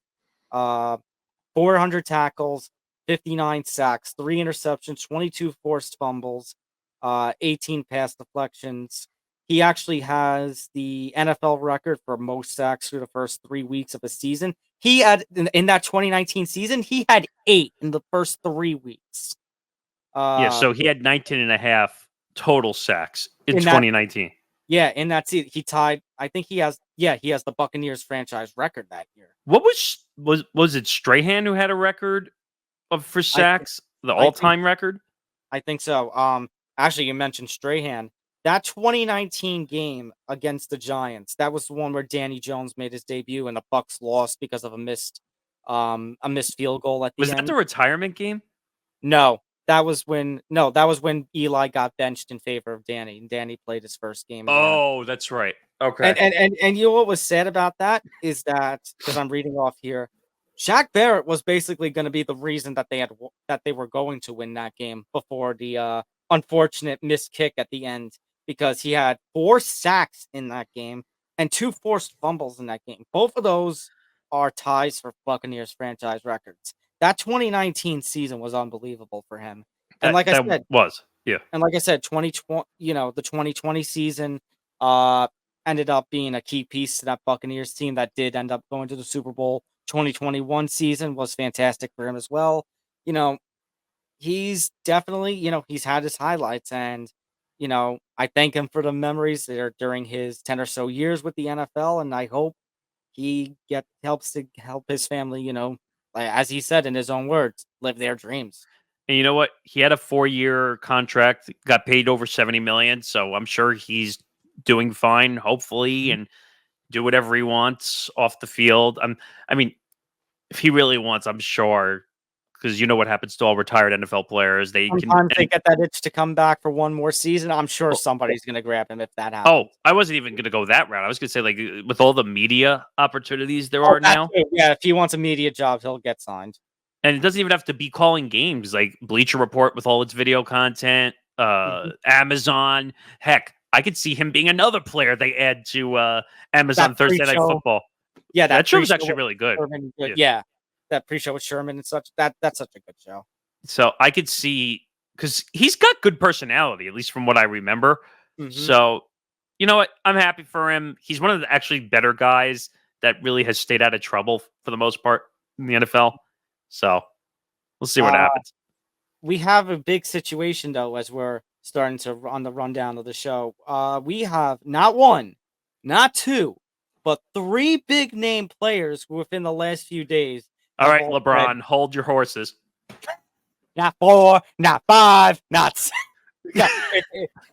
400 tackles, 59 sacks, 3 interceptions, 22 forced fumbles, 18 pass deflections. He actually has the NFL record for most sacks through the first 3 weeks of the season. He had in that 2019 season, he had 8 in the first 3 weeks. So he had 19 and a half total sacks in 2019. In that season, he tied. I think he has the Buccaneers franchise record that year. What was it Strahan who had a record for sacks, the all-time record? I think so. Actually, you mentioned Strahan. That 2019 game against the Giants, that was the one where Danny Jones made his debut and the Bucs lost because of a missed field goal at the end. Was that the retirement game? No. That was when Eli got benched in favor of Danny, and Danny played his first game. Oh, that's right. Okay. And you know what was sad about that is that, because I'm reading off here, Shaq Barrett was basically going to be the reason that they were going to win that game before the unfortunate missed kick at the end, because he had 4 sacks in that game and 2 forced fumbles in that game. Both of those are ties for Buccaneers franchise records. That 2019 season was unbelievable for him. And like I said, Yeah. And like I said, 2020, the 2020 season uh ended up being a key piece to that Buccaneers team that did end up going to the Super Bowl. 2021 season was fantastic for him as well. You know, he's definitely, he's had his highlights, and I thank him for the memories there during his 10 or so years with the NFL, and I hope he helps to help his family, like as he said in his own words, live their dreams. And you know what? He had a 4-year contract, got paid over 70 million, so I'm sure he's doing fine, hopefully, Mhm. and do whatever he wants off the field. I mean, if he really wants, I'm sure, because you know what happens to all retired NFL players. They can. Sometimes they get that itch to come back for one more season. I'm sure Well, somebody's going to grab him if that oh, happens. I wasn't even going to go that route. I was going to say, like, with all the media opportunities there Oh, are that now, too. Yeah, if he wants a media job, he'll get signed. and it doesn't even have to be calling games, like Bleacher Report with all its video content, Mhm. Amazon. Heck, I could see him being another player they add to That Amazon Thursday Night pre-show, Football. yeah, that That show was pre-show actually with really good. Sherman, Yeah. yeah, that pre-show with Sherman and such. That's such a good show. So I could see, because he's got good personality, at least from what I remember. Hmm. So, you know what? I'm happy for him. He's one of the actually better guys that really has stayed out of trouble for the most part in the NFL. So we'll see what Uh, happens. we have a big situation though, as we're starting to on the rundown of the show. We have not one, not two, but three big name players who within the last few days All have right, all said, LeBron, hold your horses. not four, not five, not six. Yeah,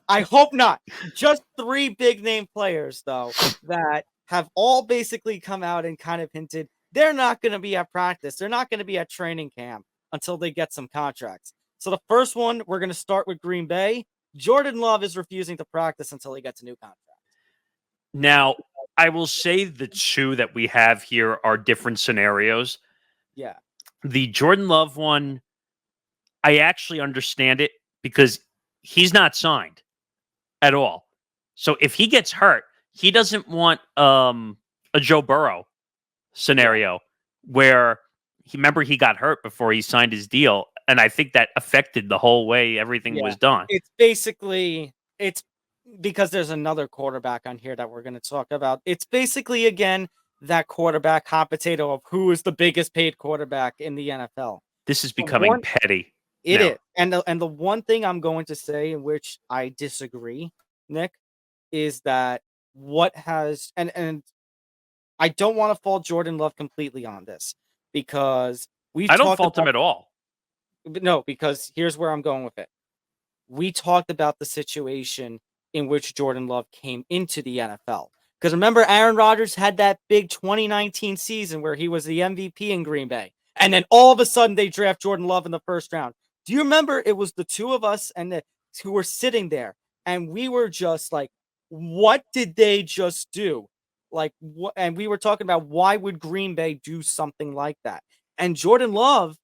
I hope not. Just three big name players, though, that have all basically come out and kind of hinted they're not going to be at practice. They're not going to be at training camp until they get some contracts. So the first one, we're going to start with Green Bay. Jordan Love is refusing to practice until he gets a new contract. Now, I will say the two that we have here are different scenarios. Yeah. The Jordan Love one, I actually understand it because he's not signed at all. So if he gets hurt, he doesn't want a Joe Burrow Yeah. scenario where he got hurt before he signed his deal, and I think that affected the whole way everything Yeah. was done. It's basically it's because there's another quarterback on here that we're going to talk about. It's basically again that quarterback hot potato of who is the biggest paid quarterback in the NFL. This is The becoming one petty It now. is. And the one thing I'm going to say in which I disagree, Nick, is that what has and I don't want to fault Jordan Love completely on this because we've I don't talked fault him about at all. no, because here's where I'm going with it. We talked about the situation in which Jordan Love came into the NFL. Because remember, Aaron Rodgers had that big 2019 season where he was the MVP in Green Bay. And then all of a sudden they draft Jordan Love in the first round. Do you remember it was the two of us who were sitting there and we were just like, what did they just do? Like what, and we were talking about why would Green Bay do something like that? And Jordan Love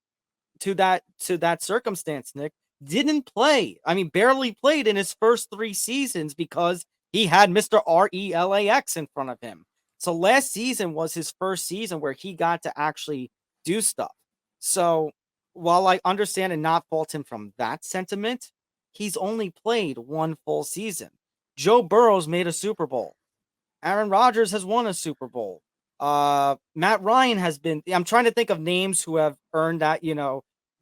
to that circumstance, Nick, didn't play. I mean, barely played in his first 3 seasons because he had Mr. RELAX in front of him. So last season was his first season where he got to actually do stuff. So while I understand and not fault him from that sentiment, he's only played one full season. Joe Burrow's made a Super Bowl. Aaron Rodgers has won a Super Bowl. Matt Ryan has been. I'm trying to think of names who have earned that,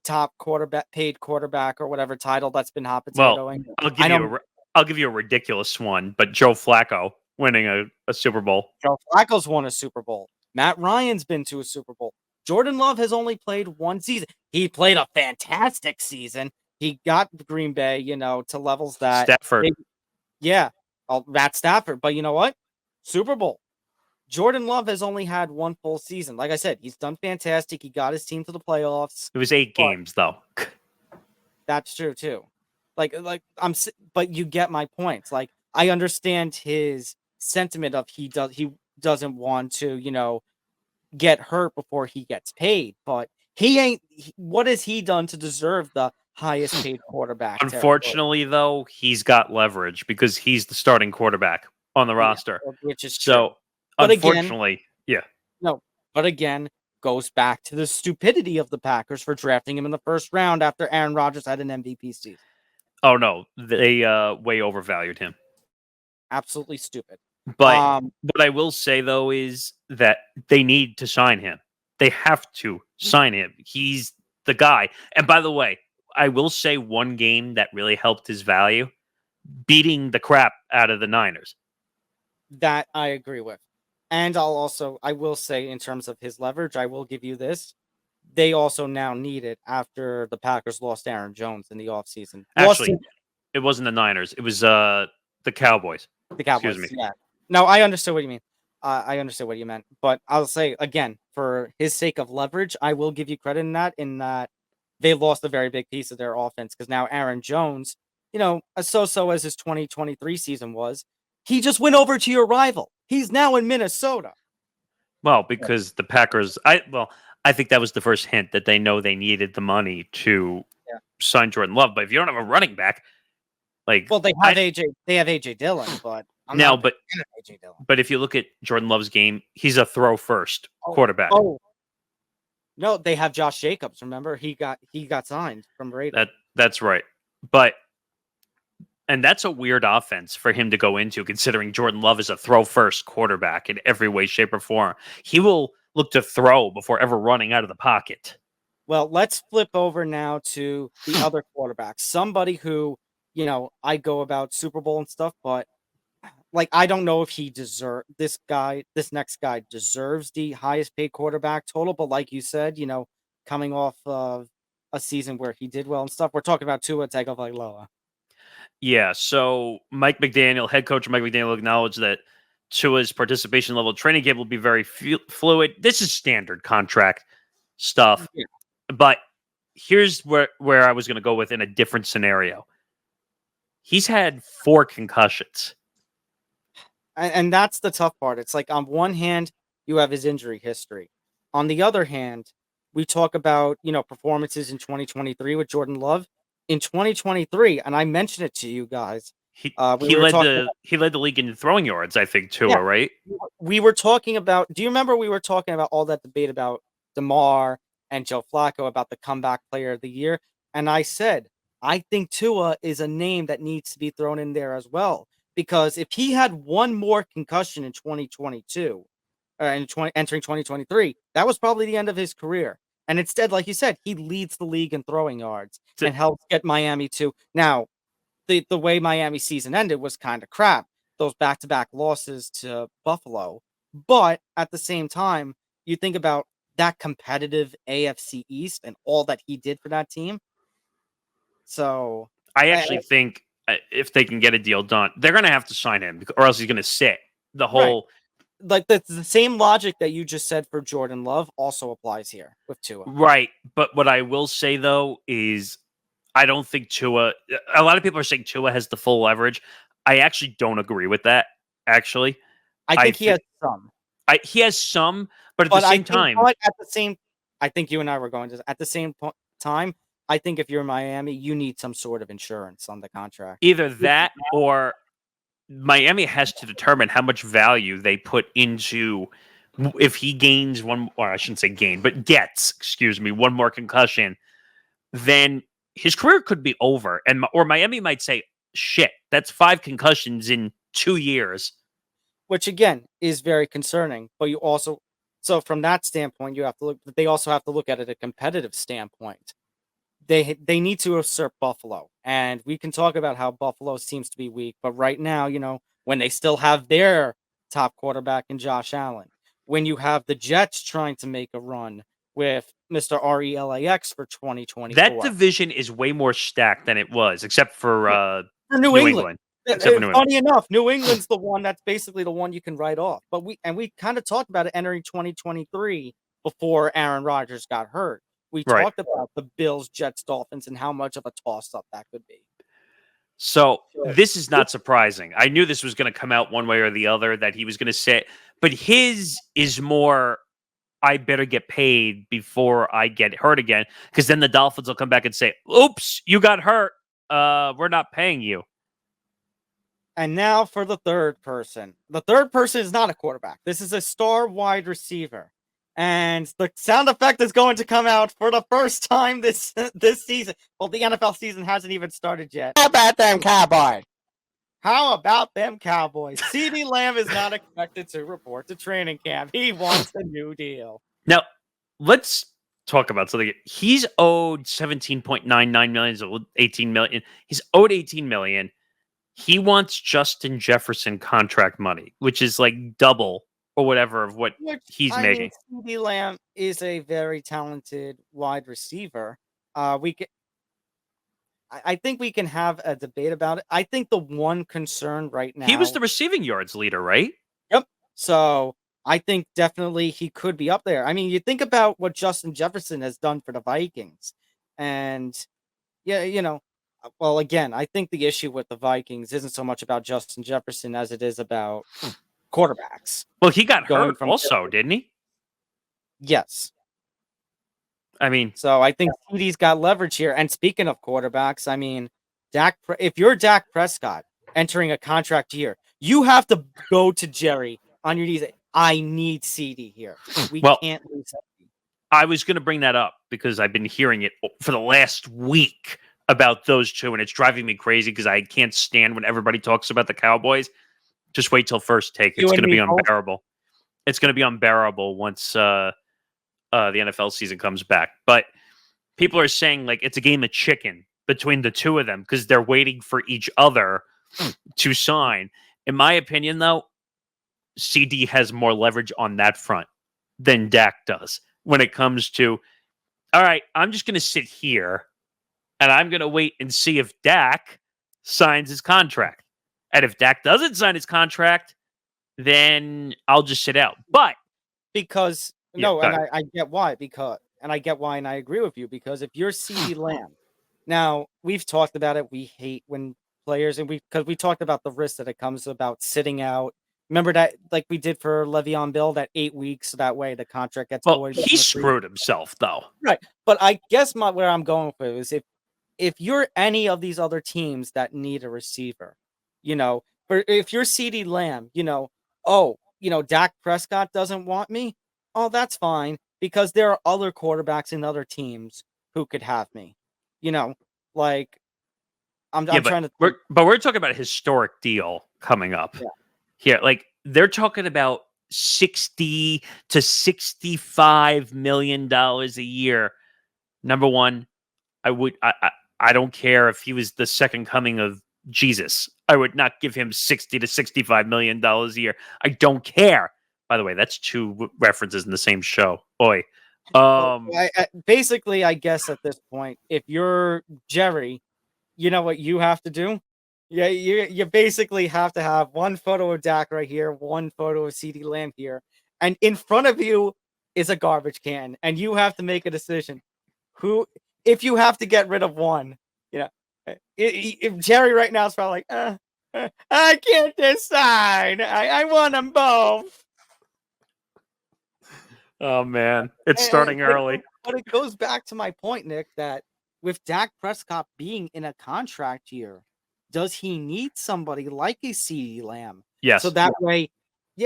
top quarterback, paid quarterback, or whatever title that's been hot Well, potatoing. I'll I give you know a I'll give you a ridiculous one, but Joe Flacco winning a Super Bowl. Joe Flacco's won a Super Bowl. Matt Ryan's been to a Super Bowl. Jordan Love has only played one season. He played a fantastic season. He got Green Bay, to levels that Stafford. they, yeah, Matt Stafford. But you know what? Super Bowl. Jordan Love has only had one full season. Like I said, he's done fantastic. He got his team to the playoffs. It was 8 But games though. that's true too. But you get my points. Like I understand his sentiment of he doesn't want to, get hurt before he gets paid. But he ain't. What has he done to deserve the highest paid quarterback territory? Unfortunately, though, he's got leverage because he's the starting quarterback on the Yeah, roster. which is true. So, But again, unfortunately, yeah. no, but again, goes back to the stupidity of the Packers for drafting him in the first round after Aaron Rodgers had an MVP season. Oh no, they way overvalued him. Absolutely stupid. But Um, what I will say though is that they need to sign him. They have to sign him. He's the guy. And by the way, I will say one game that really helped his value, beating the crap out of the Niners. that I agree with. And I will say, in terms of his leverage, I will give you this. They also now need it after the Packers lost Aaron Jones in the offseason. Lost Actually, to it wasn't the Niners. It was the Cowboys. the Excuse Cowboys. me. Yeah. No, I understood what you mean. I understood what you meant. But I'll say again, for his sake of leverage, I will give you credit in that they lost a very big piece of their offense because now Aaron Jones, as so as his 2023 season was, he just went over to your rival. He's now in Minnesota. Well, because the Packers, I think that was the first hint that they know they needed the money to Yeah. sign Jordan Love. But if you don't have a running back, like Well, they have AJ Dillon, but I'm now, not a big but fan of AJ Dillon. but if you look at Jordan Love's game, he's a throw first quarterback. Oh, no, they have Josh Jacobs. Remember, he got signed from Raiders. That's right. But and that's a weird offense for him to go into, considering Jordan Love is a throw first quarterback in every way, shape, or form. He will look to throw before ever running out of the pocket. Well, let's flip over now to the other quarterback. Somebody who, I go about Super Bowl and stuff, but I don't know if this next guy deserves the highest paid quarterback total. But like you said, coming off of a season where he did well and stuff, we're talking about Tua Tagovailoa. Yeah, so Mike McDaniel, head coach Mike McDaniel, acknowledged that Tua's participation level training camp will be very fluid. This is standard contract stuff. Yeah. But here's where I was going to go with in a different scenario. He's had 4 concussions. And that's the tough part. It's like, on one hand, you have his injury history. On the other hand, we talk about, performances in 2023 with Jordan Love. In 2023, and I mentioned it to you guys. He We were led talking he led the league in throwing yards, I think, Tua, Yeah. right? We were talking about, do you remember we were talking about all that debate about DeMar and Joe Flacco about the comeback player of the year? And I said, I think Tua is a name that needs to be thrown in there as well. Because if he had one more concussion in 2022, entering 2023, that was probably the end of his career. And instead, like you said, he leads the league in throwing yards and helps get Miami to now. The way Miami season ended was kind of crap. Those back-to-back losses to Buffalo. But at the same time, you think about that competitive AFC East and all that he did for that team. So I actually think if they can get a deal done, they're going to have to sign him, or else he's going to sit. The whole the same logic that you just said for Jordan Love also applies here with Tua. Right. But what I will say though is I don't think Tua. A lot of people are saying Tua has the full leverage. I actually don't agree with that. Actually, I think he has some. He has some, but at the same time, I think you and I were going to at the same time. I think if you're Miami, you need some sort of insurance on the contract. Either that or Miami has to determine how much value they put into if he gains one, or I shouldn't say gain, but gets, one more concussion, then his career could be over. Or Miami might say, shit, that's 5 concussions in 2 years. Which again is very concerning. But you also, so from that standpoint, you have to look, but they also have to look at it a competitive standpoint. They need to usurp Buffalo. And we can talk about how Buffalo seems to be weak. But right now, when they still have their top quarterback in Josh Allen, when you have the Jets trying to make a run with Mr. RELAX for 2024. That division is way more stacked than it was, except for New England. Funny enough, New England's the one that's basically the one you can write off. But we kind of talked about it entering 2023 before Aaron Rodgers got hurt. We talked about the Bills, Jets, Dolphins, and how much of a toss-up that could be. So this is not surprising. I knew this was going to come out one way or the other, that he was going to sit. But his is more, I better get paid before I get hurt again. Because then the Dolphins will come back and say, oops, you got hurt. We're not paying you. And now for the third person. The third person is not a quarterback. This is a star wide receiver. And the sound effect is going to come out for the first time this season. Well, the NFL season hasn't even started yet. How about them Cowboys? How about them Cowboys? CeeDee Lamb is not expected to report to training camp. He wants a new deal. Now, let's talk about something. He's owed $17.99 million. He's owed $18 million. He's owed $18 million. He wants Justin Jefferson contract money, which is like double or whatever of what he's making. CeeDee Lamb is a very talented wide receiver. I think we can have a debate about it. I think the one concern right now, he was the receiving yards leader, right? Yep. So I think definitely he could be up there. I mean, you think about what Justin Jefferson has done for the Vikings, and yeah, well, again, I think the issue with the Vikings isn't so much about Justin Jefferson as it is about quarterbacks. Well, he got hurt also, didn't he? Yes. I mean, so I think CeeDee's got leverage here. And speaking of quarterbacks, I mean, if you're Dak Prescott entering a contract year, you have to go to Jerry on your knees. I need CeeDee here. We can't lose him. I was going to bring that up because I've been hearing it for the last week about those two, and it's driving me crazy because I can't stand when everybody talks about the Cowboys. Just wait till first take. It's going to be unbearable. It's going to be unbearable once the NFL season comes back. But people are saying like it's a game of chicken between the two of them because they're waiting for each other to sign. In my opinion, though, CeeDee has more leverage on that front than Dak does when it comes to, all right, I'm just going to sit here and I'm going to wait and see if Dak signs his contract. And if Dak doesn't sign his contract, then I'll just sit out. But because I get why, and I agree with you, because if you're CeeDee Lamb, now we've talked about it. We hate when players, and because we talked about the risk that it comes about sitting out. Remember that, like we did for Le'Veon Bell, that 8 weeks, so that way the contract gets. Well, he screwed himself though. Right, but I guess where I'm going with it is if you're any of these other teams that need a receiver, or if you're CeeDee Lamb, Dak Prescott doesn't want me. Oh, that's fine, because there are other quarterbacks in other teams who could have me. Like I'm trying to. We're talking about a historic deal coming up. Yeah. Here, like they're talking about $60 to $65 million a year. Number one, I don't care if he was the second coming of Jesus. I would not give him $60 to $65 million a year. I don't care. By the way, that's two references in the same show. Boy. Basically, I guess at this point, if you're Jerry, you know what you have to do? Yeah, you basically have to have one photo of Dak right here, one photo of CeeDee Lamb here, and in front of you is a garbage can, and you have to make a decision. If you have to get rid of one, if Jerry right now is probably like, I can't decide. I want them both. Oh man, it's starting early. But it goes back to my point, Nick, that with Dak Prescott being in a contract year, does he need somebody like a CeeDee Lamb? Yes. So that way,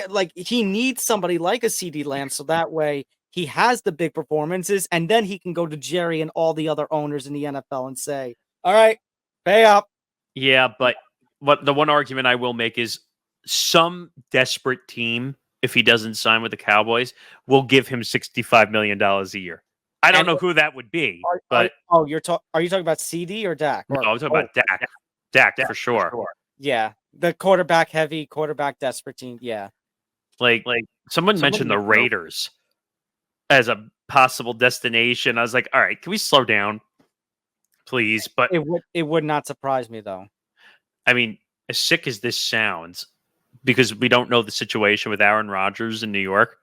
like he needs somebody like a CeeDee Lamb, so that way he has the big performances, and then he can go to Jerry and all the other owners in the NFL and say, all right, pay up. Yeah, but what the one argument I will make is some desperate team, if he doesn't sign with the Cowboys, will give him $65 million a year. I don't know who that would be, but are you talking about CeeDee or Dak? No, I'm talking about Dak. Dak for sure. Yeah, the quarterback heavy, quarterback desperate team. Yeah, like someone mentioned the Raiders as a possible destination. I was like, all right, can we slow down, please? But it would not surprise me though. I mean, as sick as this sounds, because we don't know the situation with Aaron Rodgers in New York,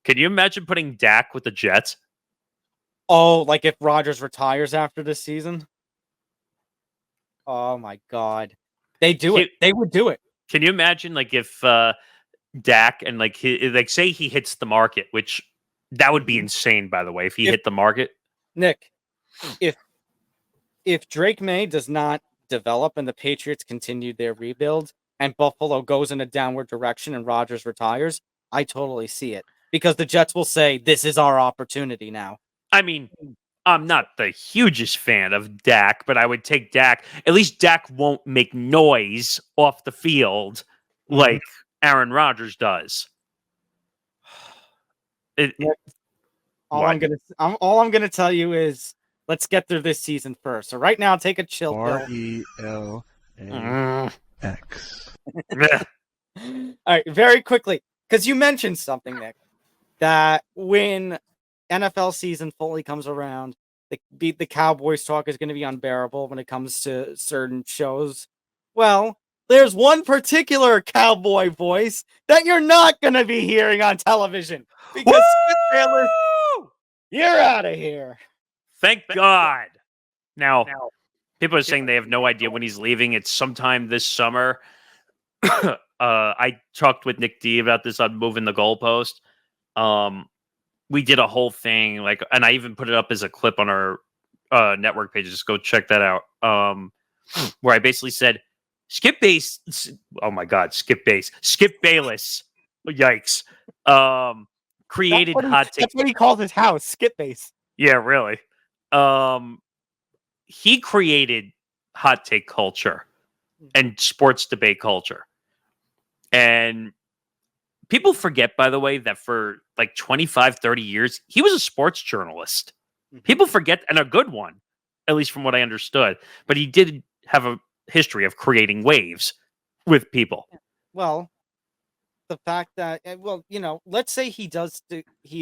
can you imagine putting Dak with the Jets? Oh, like if Rodgers retires after this season? Oh my God, they would do it. Can you imagine, like, if Dak and say he hits the market, which that would be insane, by the way, if he hit the market. Nick, if Drake May does not develop and the Patriots continue their rebuild and Buffalo goes in a downward direction and Rodgers retires, I totally see it. because the Jets will say, this is our opportunity now. I mean, I'm not the hugest fan of Dak, but I would take Dak. At least Dak won't make noise off the field like Aaron Rodgers does. All I'm gonna tell you is let's get through this season first. So right now, take a chill pill. RELAX. All right, very quickly, because you mentioned something, Nick, that when NFL season fully comes around, the Cowboys talk is going to be unbearable when it comes to certain shows. Well, there's one particular Cowboy voice that you're not going to be hearing on television because Bayless, you're out of here. Thank God. Now, people are saying they have no idea when he's leaving. It's sometime this summer. I talked with Nick D about this on Moving the Goalpost. We did a whole thing, and I even put it up as a clip on our network page. Just go check that out. Where I basically said, Skip Bayless. Yikes. Created hot take. That's what he calls his house, Skip Base. Yeah, really. He created hot take culture and sports debate culture. And people forget, by the way, that for 25, 30 years, he was a sports journalist. People forget, and a good one, at least from what I understood. But he did have a history of creating waves with people. Well, the fact that, let's say he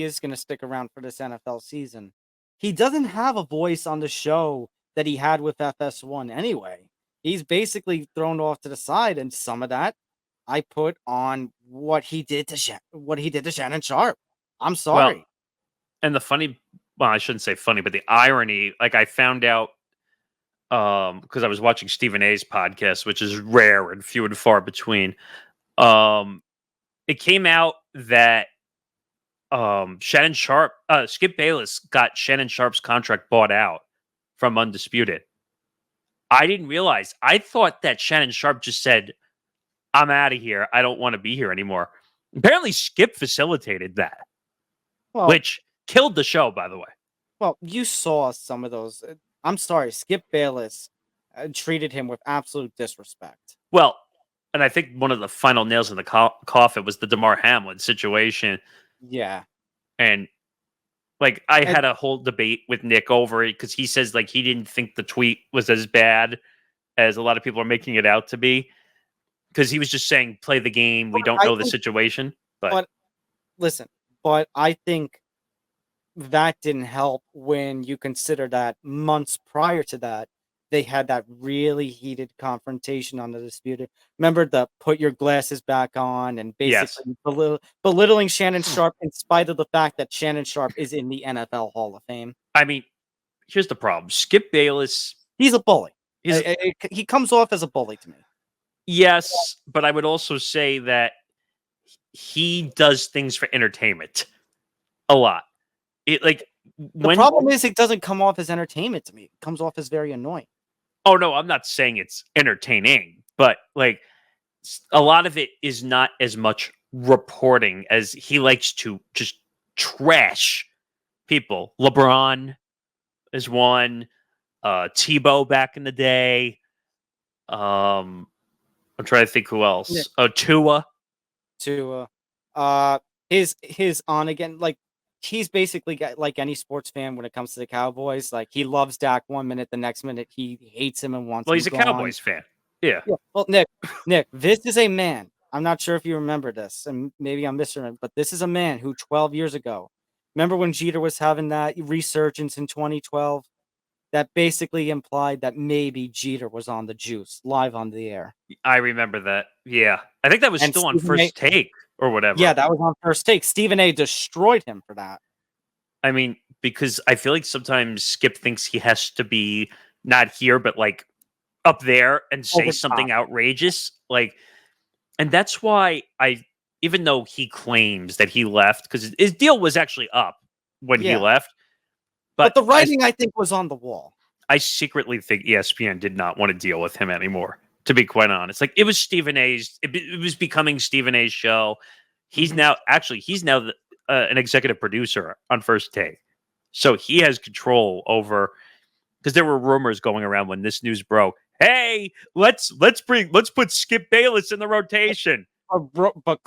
is going to stick around for this NFL season. He doesn't have a voice on the show that he had with FS1 anyway. He's basically thrown off to the side, and some of that I put on what he did to Shannon Sharpe. I'm sorry. Well, and I shouldn't say funny, but the irony, I found out because I was watching Stephen A's podcast, which is rare and few and far between. It came out that Shannon Sharpe, Skip Bayless got Shannon Sharpe's contract bought out from Undisputed. I didn't realize. I thought that Shannon Sharpe just said, I'm out of here. I don't want to be here anymore. Apparently, Skip facilitated that, which killed the show, by the way. Well, you saw some of those. I'm sorry, Skip Bayless treated him with absolute disrespect. Well, and I think one of the final nails in the coffin was the DeMar Hamlin situation. Yeah. And I had a whole debate with Nick over it because he says he didn't think the tweet was as bad as a lot of people are making it out to be. Because he was just saying, play the game. We don't know the situation. But listen, I think that didn't help when you consider that months prior to that, they had that really heated confrontation on the Disputed. Remember the put your glasses back on and basically belittling Shannon Sharpe in spite of the fact that Shannon Sharpe is in the NFL Hall of Fame. I mean, here's the problem. Skip Bayless. He's a bully. He comes off as a bully to me. Yes, but I would also say that he does things for entertainment a lot. The problem is it doesn't come off as entertainment to me. It comes off as very annoying. Oh, no, I'm not saying it's entertaining, but a lot of it is not as much reporting as he likes to just trash people. LeBron is one. Tebow back in the day. I'm trying to think who else. Yeah. Oh, Tua. His on again, he's basically like any sports fan when it comes to the Cowboys. He loves Dak 1 minute, the next minute he hates him and wants. Well, he's a Cowboys fan. Yeah. Well, Nick, this is a man. I'm not sure if you remember this, and maybe I'm misremembering, but this is a man who 12 years ago, remember when Jeter was having that resurgence in 2012? That basically implied that maybe Jeter was on the juice live on the air. I remember that. Yeah. I think that was still on First Take or whatever. Yeah, that was on First Take. Stephen A destroyed him for that. I mean, because I feel like sometimes Skip thinks he has to be not here, but up there and say something outrageous. And that's why even though he claims that he left, because his deal was actually up when he left. But the writing, I think, was on the wall. I secretly think ESPN did not want to deal with him anymore, to be quite honest. It was Stephen A's. It was becoming Stephen A's show. He's now an executive producer on First Take, so he has control over. Because there were rumors going around when this news broke. Hey, let's put Skip Bayless in the rotation. But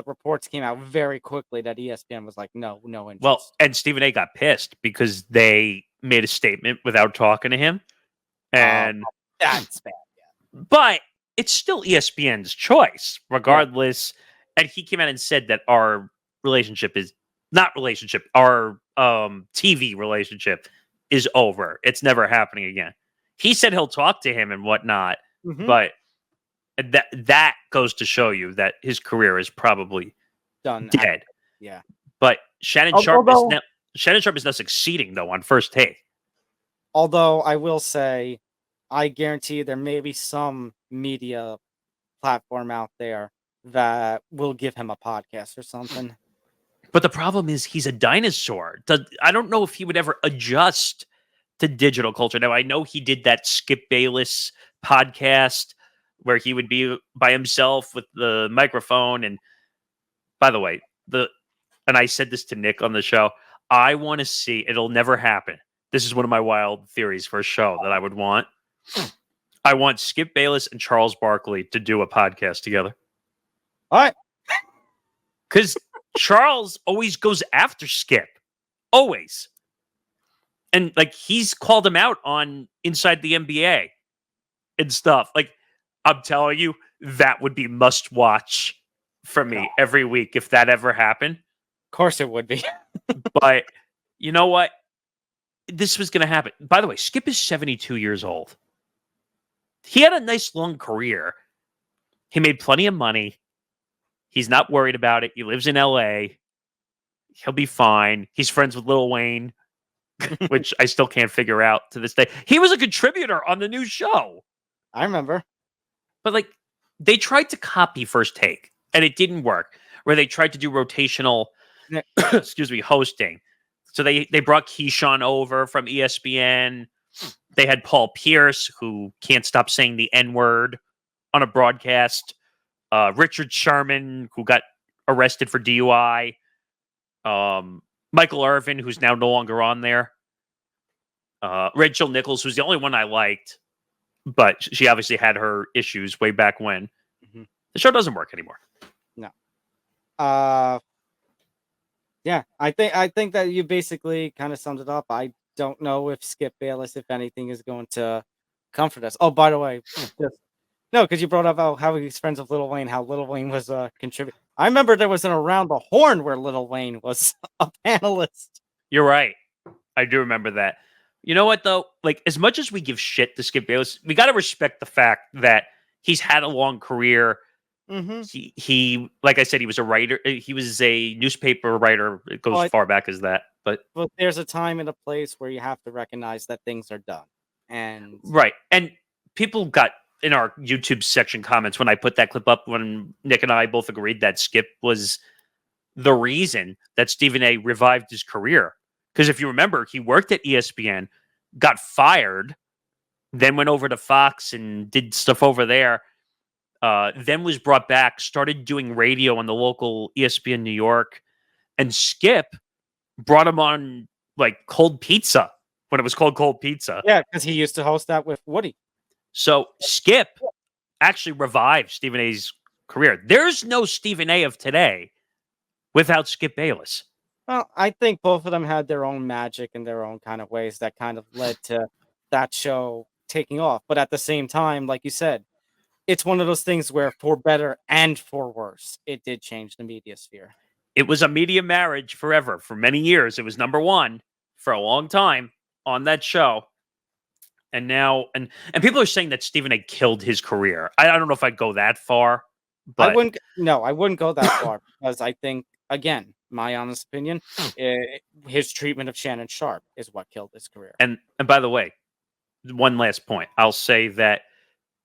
reports came out very quickly that ESPN was like, no interest. Well, and Stephen A got pissed because they made a statement without talking to him, and that's bad. Yeah. But it's still ESPN's choice, regardless. Yeah. And he came out and said that our relationship is not relationship. Our TV relationship is over. It's never happening again. He said he'll talk to him and whatnot, but that goes to show you that his career is probably done, dead. Yeah. But Shannon Sharp is now succeeding though on First Take. Although I will say, I guarantee there may be some media platform out there that will give him a podcast or something. But the problem is he's a dinosaur. I don't know if he would ever adjust to digital culture. Now, I know he did that Skip Bayless podcast where he would be by himself with the microphone. And by the way, and I said this to Nick on the show, I want to see, it'll never happen. This is one of my wild theories for a show that I would want. I want Skip Bayless and Charles Barkley to do a podcast together. All right. Because Charles always goes after Skip. Always. And like he's called him out on Inside the NBA and stuff. Like, I'm telling you, that would be must watch for me every week if that ever happened. Of course it would be. But you know what? This was going to happen. By the way, Skip is 72 years old. He had a nice long career. He made plenty of money. He's not worried about it. He lives in LA. He'll be fine. He's friends with Lil Wayne, which I still can't figure out to this day. He was a contributor on the new show. I remember. But like they tried to copy First Take and it didn't work, where they tried to do rotational hosting. So they brought Keyshawn over from ESPN. They had Paul Pierce, who can't stop saying the N-word on a broadcast. Richard Sherman, who got arrested for DUI. Michael Irvin, who's now no longer on there. Rachel Nichols, who's the only one I liked, but she obviously had her issues way back when. The show doesn't work anymore. No. Yeah, I think that you basically kind of summed it up. I don't know if Skip Bayless, if anything, is going to comfort us. Oh, by the way, no, because you brought up how he's friends with Lil Wayne, how Lil Wayne was a contributor. I remember there was an Around the Horn where Lil Wayne was a panelist. You're right. I do remember that. You know what, though? Like, as much as we give shit to Skip Bayless, we got to respect the fact that he's had a long career. He, like I said, he was a writer. He was a newspaper writer. It goes far back as that. But there's a time and a place where you have to recognize that things are done. And right. And people got in our YouTube section comments when I put that clip up when Nick and I both agreed that Skip was the reason that Stephen A revived his career. Because if you remember, he worked at ESPN, got fired, then went over to Fox and did stuff over there. Then was brought back, started doing radio on the local ESPN New York. And Skip brought him on like Cold Pizza when it was called Cold Pizza. Yeah, because he used to host that with Woody. So Skip actually revived Stephen A's career. There's no Stephen A of today without Skip Bayless. Well, I think both of them had their own magic in their own kind of ways that kind of led to that show taking off. But at the same time, like you said, it's one of those things where for better and for worse, it did change the media sphere. It was a media marriage forever. For many years, it was number one for a long time on that show. And now, and people are saying that Stephen A killed his career. I don't know if I'd go that far. But I wouldn't go that far because I think, again, my honest opinion, his treatment of Shannon Sharp is what killed his career. And by the way, one last point. I'll say that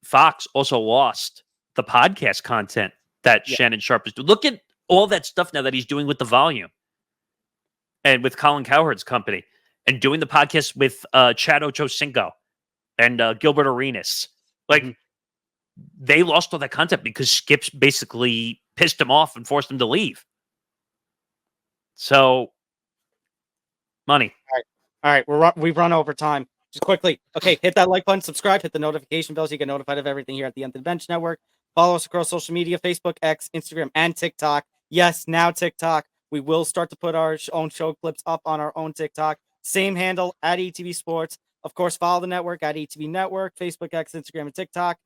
Fox also lost the podcast content that Shannon Sharp is doing. Look at all that stuff now that he's doing with The Volume and with Colin Cowherd's company and doing the podcast with Chad Ochocinco and Gilbert Arenas. Like, they lost all that content because Skip's basically pissed him off and forced him to leave. So, money. All right, we've run over time. Just quickly, okay, hit that like button, subscribe, hit the notification bell so you get notified of everything here at the End of the Bench Network. Follow us across social media, Facebook, X, Instagram, and TikTok. Yes, now TikTok. We will start to put our own show clips up on our own TikTok. Same handle, at ETB Sports. Of course, follow the network at ETB Network, Facebook, X, Instagram, and TikTok.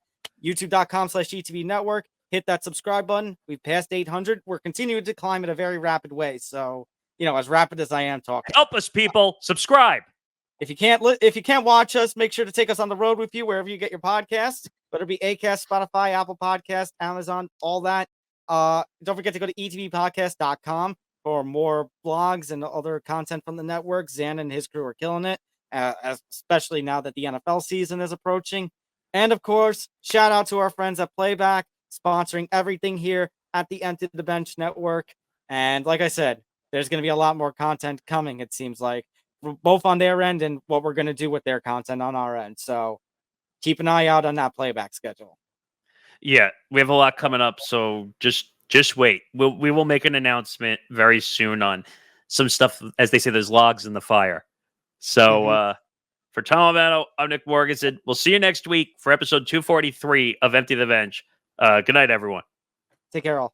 YouTube.com/ETB Network. Hit that subscribe button. We've passed 800. We're continuing to climb at a very rapid way. So, as rapid as I am talking. Help us, people. Subscribe. If you can't watch us, make sure to take us on the road with you wherever you get your podcasts, whether it be Acast, Spotify, Apple Podcasts, Amazon, all that. Don't forget to go to etbpodcast.com for more blogs and other content from the network. Zan and his crew are killing it, especially now that the NFL season is approaching. And of course, shout out to our friends at Playback, sponsoring everything here at the End of the Bench Network. And like I said, there's going to be a lot more content coming, it seems like, both on their end and what we're going to do with their content on our end. So keep an eye out on that Playback schedule. Yeah, we have a lot coming up, so just wait. We will make an announcement very soon on some stuff. As they say, there's logs in the fire. So for Tom Albano, I'm Nick Morgasen. We'll see you next week for episode 243 of Empty the Bench. Good night, everyone. Take care, all.